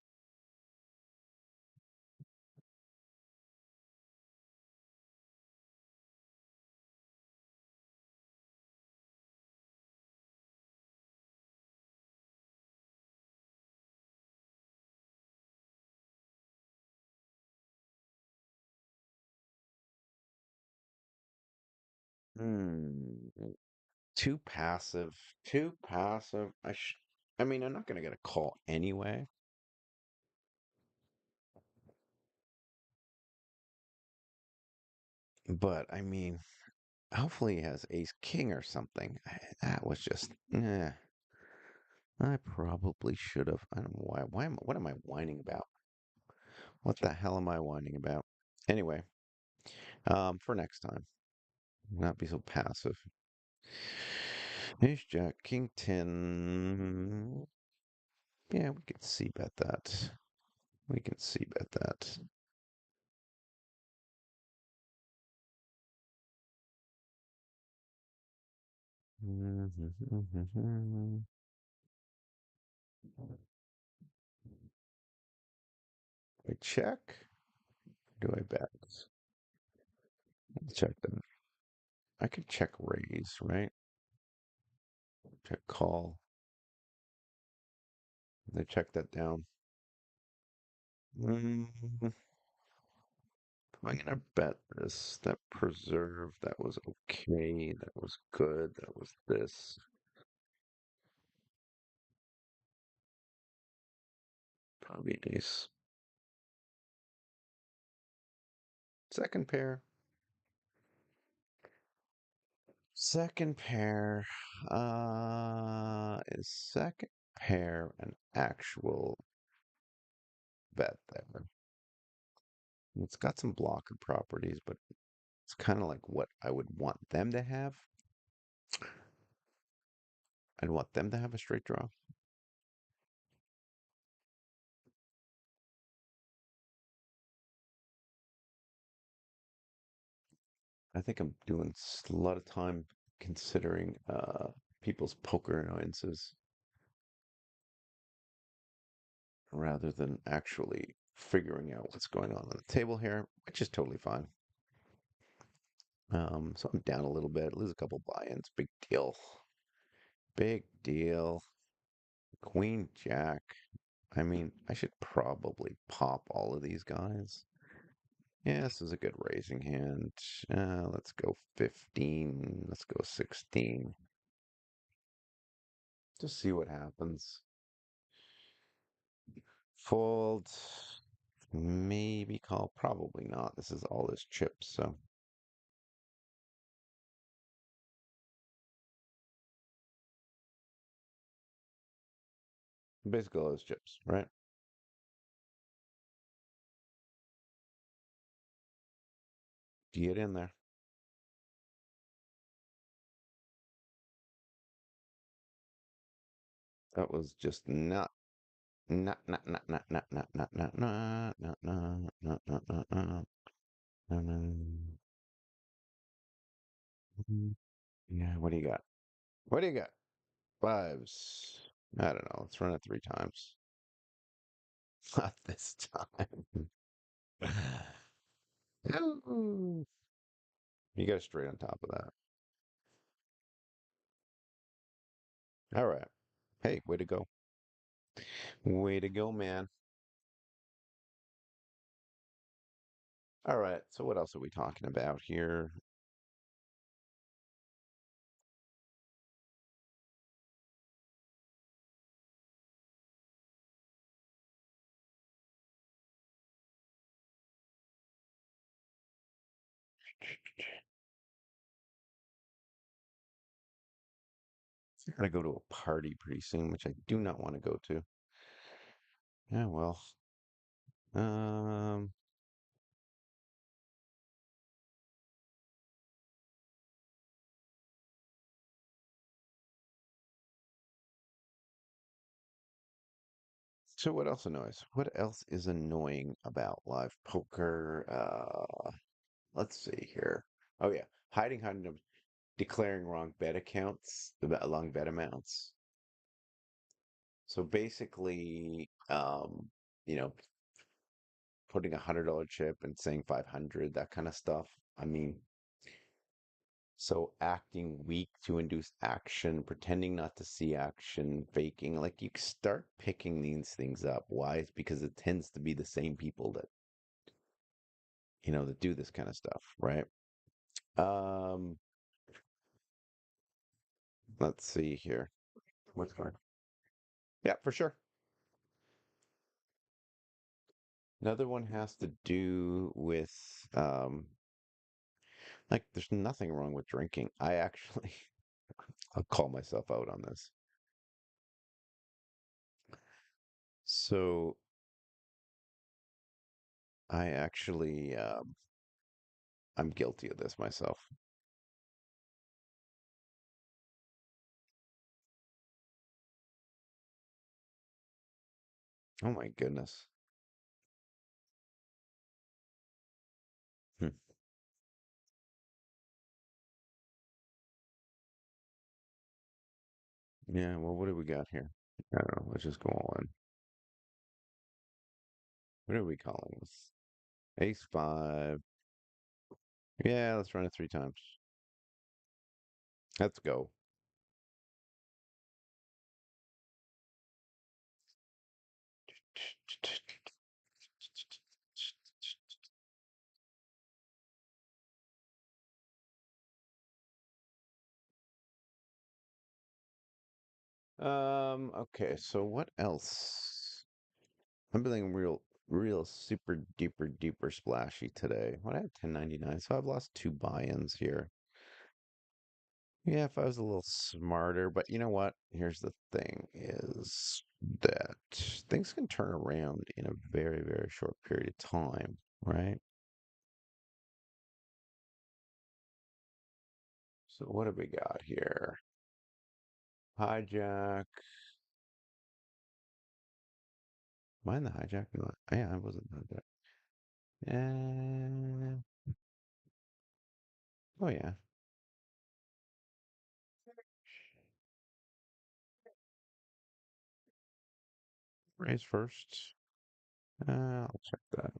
Hmm. Too passive. Too passive. I mean, I'm not gonna get a call anyway. But I mean, hopefully he has ace king or something. That was just, I probably should have. I don't know why. What am I whining about? What the hell am I whining about? Anyway, for next time, not be so passive. Ace jack, king 10. Yeah, we can see bet that. We can see bet that. I check. Do I bet? Check them. I could check raise, right? Check call. They check that down. Mm, I'm gonna bet this. That preserve. That was okay. That was good. That was this. Probably an ace. Second pair. Second pair. Is second pair an actual bet there? It's got some blocker properties, but it's kind of like what I would want them to have. I'd want them to have a straight draw. I think I'm doing a lot of time considering people's poker annoyances rather than actually figuring out what's going on the table here, which is totally fine. So I'm down a little bit, lose a couple buy-ins. Big deal. Big deal. Queen Jack. I mean, I should probably pop all of these guys. Yeah, this is a good raising hand. Let's go 15. Let's go 16. Just see what happens. Fold. Maybe call. Probably not. This is all his chips, so. Basically all his chips, right? Get in there. That was just not. Yeah, what do you got? What do you got? Fives. I don't know. Let's run it 3 times. Not this time. Ooh. You got a straight on top of that. All right. Hey, way to go. Way to go, man. All right. So what else are we talking about here? I gotta go to a party pretty soon, which I do not want to go to. Yeah, well. Um, so what else annoys? What else is annoying about live poker? Let's see here. Oh yeah, hiding numbers, declaring wrong bet accounts, wrong bet amounts. So basically, you know, putting $100 chip and saying 500, that kind of stuff. I mean, so acting weak to induce action, pretending not to see action, faking, like you start picking these things up. Why? It's because it tends to be the same people that, that do this kind of stuff, right? Um, let's see here. What's going? Yeah, for sure. Another one has to do with like there's nothing wrong with drinking. I actually I'll call myself out on this. So I actually I'm guilty of this myself. Oh my goodness. Hmm. Yeah, well, what do we got here? I don't know. Let's just go all in. What are we calling this? Ace five. Yeah, let's run it 3 times. Let's go. Okay, so what else? I'm feeling real super duper splashy today. What I had 1099, so I've lost 2 buy-ins here. Yeah, if I was a little smarter, but you know what? Here's the thing is that things can turn around in a very, very short period of time, right? So what have we got here? Hijack. Am I in the hijack? No, yeah, I wasn't in the hijack. And oh yeah, raise first. I'll check that.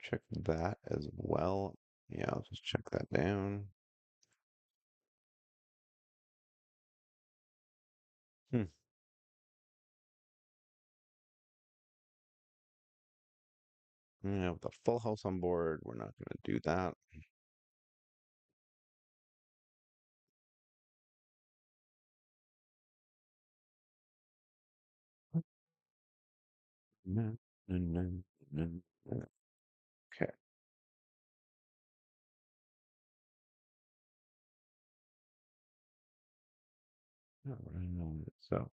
Check that as well. Yeah, I'll just check that down. Hmm. Yeah, with a full house on board, we're not going to do that. No, no, no, no, no. Okay. All right. So,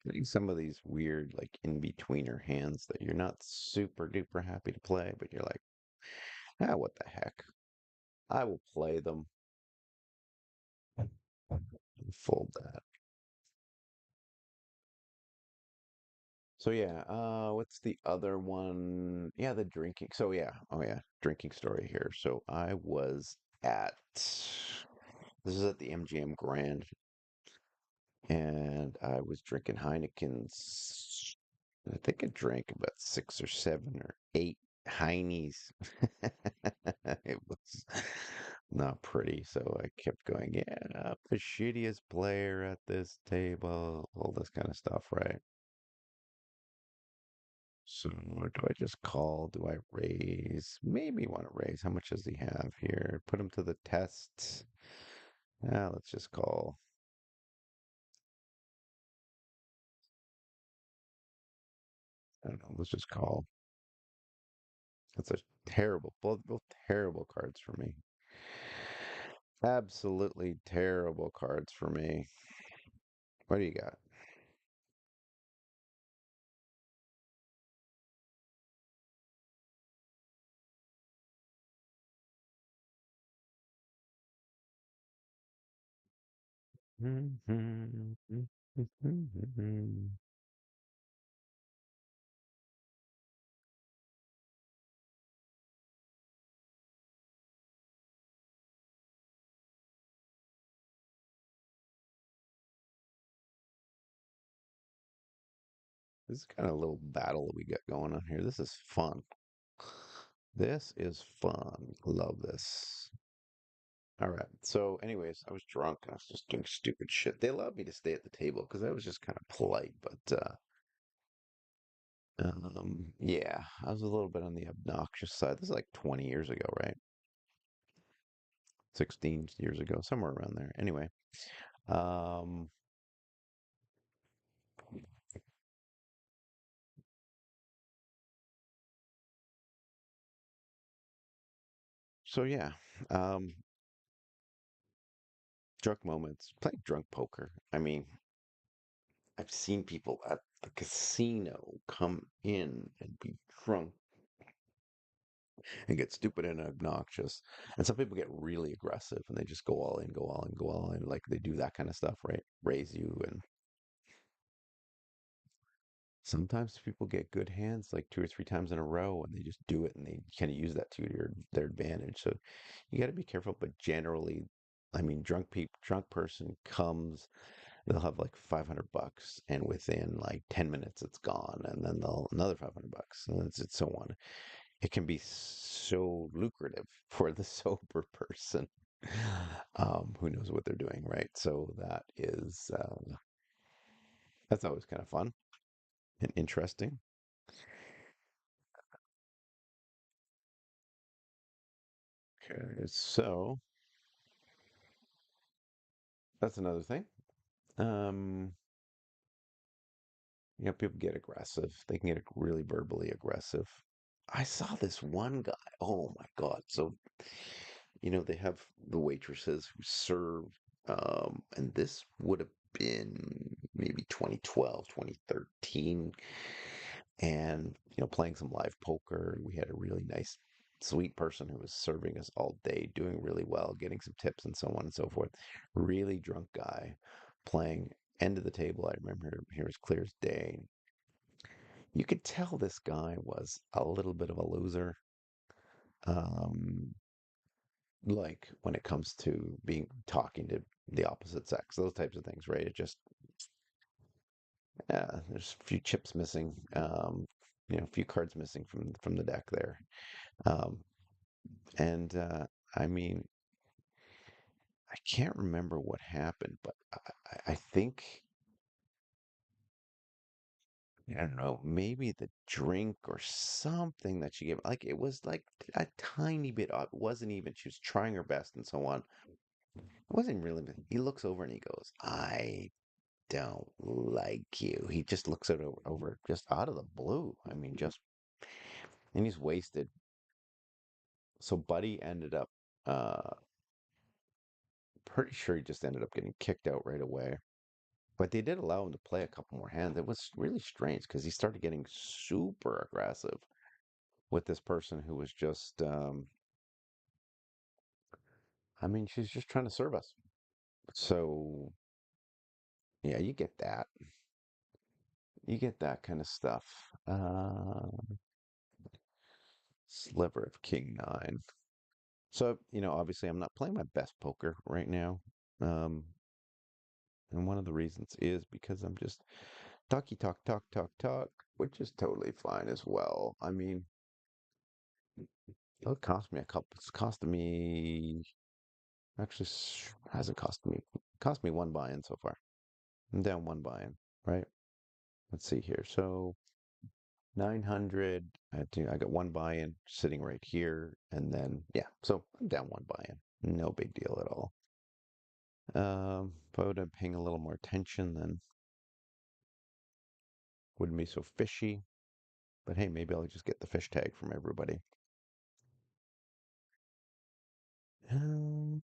getting some of these weird, like in betweener hands that you're not super duper happy to play, but you're like, ah, what the heck? I will play them and fold that. So yeah, what's the other one? Yeah, the drinking. So yeah, oh yeah, drinking story here. So I was at this is at the MGM Grand, and I was drinking Heineken's. I think I drank about six or seven or eight Heinies. It was not pretty, so I kept going, yeah, I'm the shittiest player at this table, all this kind of stuff, right? So do I just call? Do I raise? Maybe want to raise. How much does he have here? Put him to the test. Let's just call. I don't know. Let's just call. That's a terrible, both terrible cards for me. Absolutely terrible cards for me. What do you got? This is kind of a little battle that we got going on here. This is fun. This is fun. Love this. All right. So, anyways, I was drunk and I was just doing stupid shit. They allowed me to stay at the table because I was just kind of polite, but yeah, I was a little bit on the obnoxious side. This is like 20 years ago, right? 16 years ago, somewhere around there. Anyway, um, so yeah, um, drunk moments, playing drunk poker. I mean, I've seen people at the casino come in and be drunk and get stupid and obnoxious. And some people get really aggressive and they just go all in, go all in, go all in. Like they do that kind of stuff, right? Raise you. And sometimes people get good hands like two or three times in a row and they just do it and they kind of use that to their advantage. So you got to be careful. But generally, I mean, drunk person comes, they'll have like 500 bucks and within like 10 minutes it's gone and then they'll another 500 bucks and it's so on. It can be so lucrative for the sober person who knows what they're doing, right? So that's always kind of fun and interesting. Okay, so that's another thing. Um, People get aggressive. They can get really verbally aggressive. I saw this one guy. Oh my God. So, they have the waitresses who serve, and this would have been maybe 2012, 2013, and, playing some live poker. We had a really nice, sweet person who was serving us all day, doing really well, getting some tips and so on and so forth. Really drunk guy playing end of the table. I remember here as clear as day. You could tell this guy was a little bit of a loser. Um, like when it comes to being talking to the opposite sex, those types of things, right? It just, yeah, there's a few chips missing, a few cards missing from the deck there. Um, and I mean, I can't remember what happened, but I think, I don't know, maybe the drink or something that she gave, like it was like a tiny bit off. It wasn't even, she was trying her best and so on. It wasn't really, he looks over and he goes, I don't like you. He just looks it over just out of the blue. I mean, and he's wasted. So Buddy ended up, uh, pretty sure he just ended up getting kicked out right away. But they did allow him to play a couple more hands. It was really strange because he started getting super aggressive with this person who was just, I mean, she's just trying to serve us. So, yeah, you get that. You get that kind of stuff. Sliver of King Nine. So, obviously, I'm not playing my best poker right now. Um, and one of the reasons is because I'm just talky talk, talk, talk, talk, which is totally fine as well. I mean, it'll cost me a couple. It's costing me, actually, hasn't cost me one buy-in so far. I'm down one buy-in, right? Let's see here. So 900, I got one buy-in sitting right here. And then, yeah, so I'm down one buy-in. No big deal at all. If I would have paying a little more attention, then wouldn't be so fishy. But hey, maybe I'll just get the fish tag from everybody. Um,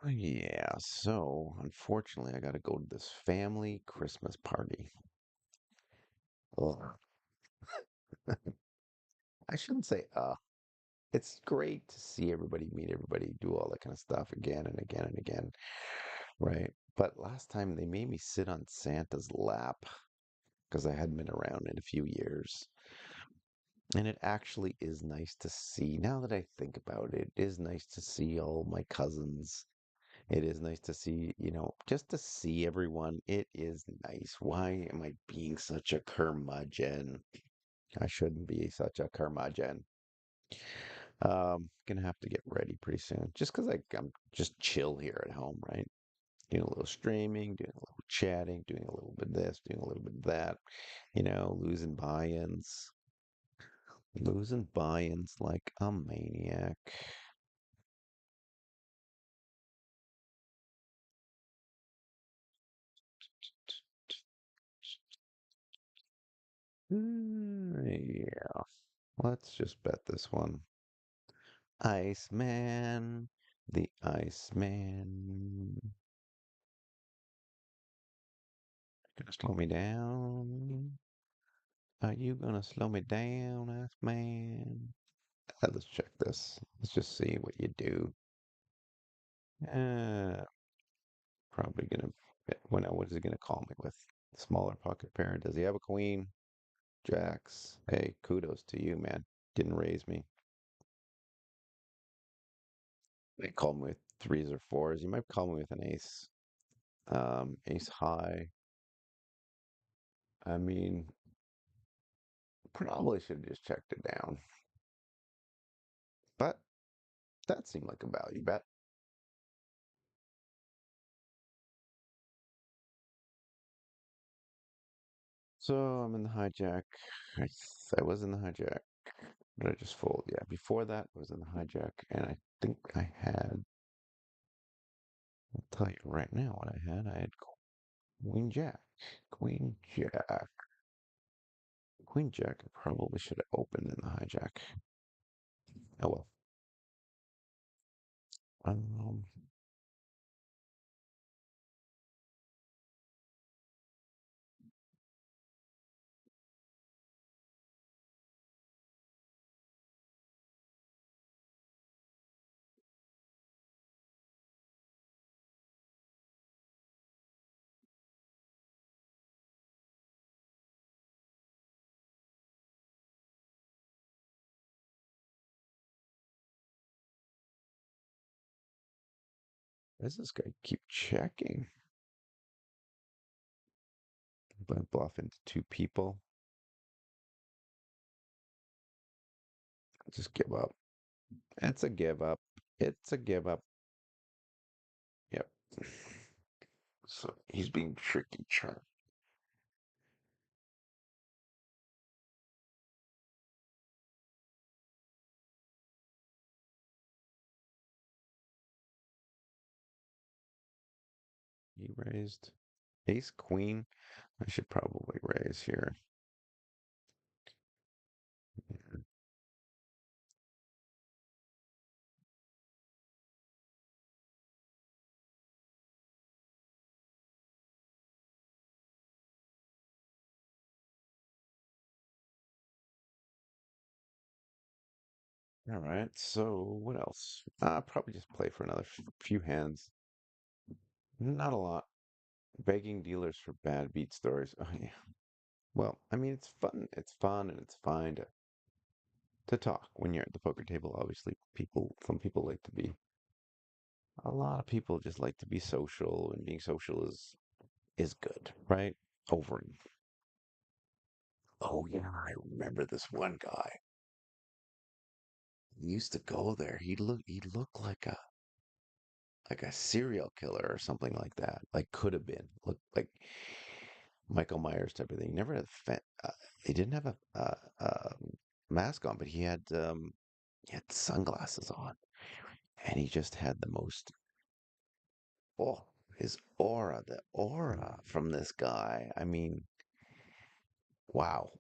yeah, so unfortunately, I got to go to this family Christmas party. Ugh. I shouldn't say, it's great to see everybody, meet everybody, do all that kind of stuff again and again and again, right? But last time they made me sit on Santa's lap because I hadn't been around in a few years. And it actually is nice to see. Now that I think about it, it is nice to see all my cousins. It is nice to see, just to see everyone. It is nice. Why am I being such a curmudgeon? I shouldn't be such a curmudgeon. Gonna have to get ready pretty soon. Just because I'm just chill here at home, right? Doing a little streaming, doing a little chatting, doing a little bit of this, doing a little bit of that, losing buy-ins. Losing buy-ins like a maniac. Yeah, let's just bet this one. Iceman, the Iceman. Gonna slow me down? Are you gonna slow me down, Iceman? Let's check this. Let's just see what you do. Uh, Probably gonna. What is he gonna call me with? Smaller pocket pair. Does he have a queen? Jacks. Hey, kudos to you, man. Didn't raise me. They call me with threes or fours. You might call me with an ace. Ace high. I mean, probably should have just checked it down. But that seemed like a value bet. So I'm in the hijack. I was in the hijack. Did I just fold? Yeah. Before that, I was in the hijack, and I think I had. I'll tell you right now what I had. I had Queen Jack. Queen Jack. Queen Jack, I probably should have opened in the hijack. Oh well. Um, why does this guy keep checking? Bluff into two people. Just give up. It's a give up. It's a give up. Yep. So he's being tricky, charm. He raised ace queen. I should probably raise here. All right. So what else? Probably just play for another few hands. Not a lot. Begging dealers for bad beat stories. Oh yeah. Well, I mean, it's fun. It's fun and it's fine to talk when you're at the poker table. Obviously, some people like to be. A lot of people just like to be social, and being social is good, right? Over. Oh yeah, I remember this one guy. He used to go there. He looked like a serial killer or something like that. Like could have been. Looked like Michael Myers type of thing. He never had he didn't have a mask on, but he had sunglasses on, and he just had the most oh his aura, the aura from this guy. I mean, wow.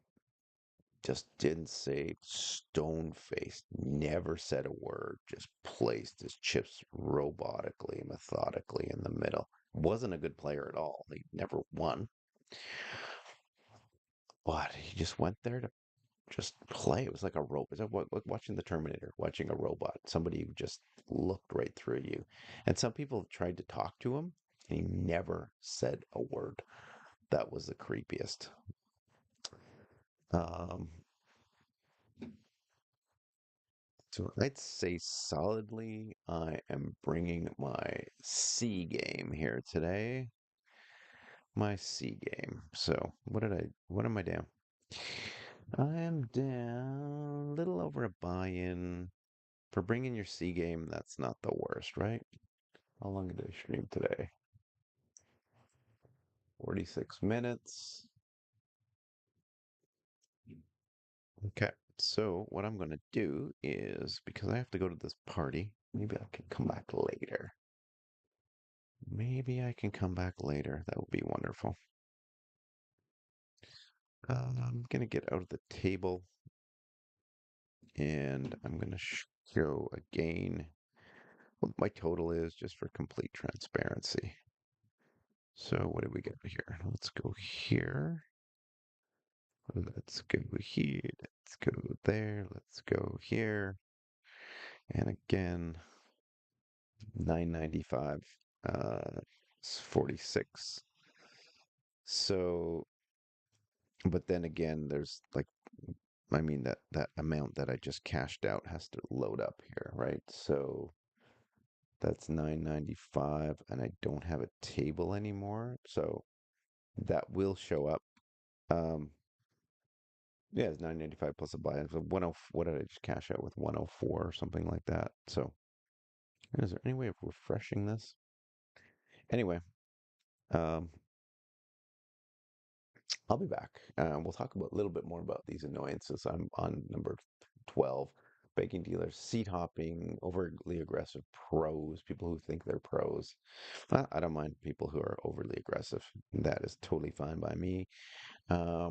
Just didn't say stone faced, never said a word, just placed his chips robotically, methodically in the middle. Wasn't a good player at all. He never won, but he just went there to just play. It was like a robot. It's like watching the Terminator, watching a robot. Somebody who just looked right through you. And some people tried to talk to him, and he never said a word. That was the creepiest. Um, So I'd say solidly I am bringing my C game here today. My C game. So what am I down? I am down a little over a buy-in. For bringing your C game, that's not the worst, right? How long did I stream today? 46 minutes. Okay. So what I'm going to do is, because I have to go to this party, maybe I can come back later. Maybe I can come back later. That would be wonderful. I'm going to get out of the table and I'm going to show again what my total is just for complete transparency. So what do we get here? Let's go here. Let's go here. Let's go there. Let's go here. And again, 995, it's 46. So, but then again, there's like, I mean, that amount that I just cashed out has to load up here, right? So that's 995, and I don't have a table anymore, so that will show up. Um, yeah, it's 995 plus a buy. So 10, what did I just cash out with 104 or something like that? So is there any way of refreshing this? Anyway, um, I'll be back. We'll talk about a little bit more about these annoyances. I'm on number 12, banking dealers, seat hopping, overly aggressive pros, people who think they're pros. I don't mind people who are overly aggressive. That is totally fine by me. Um,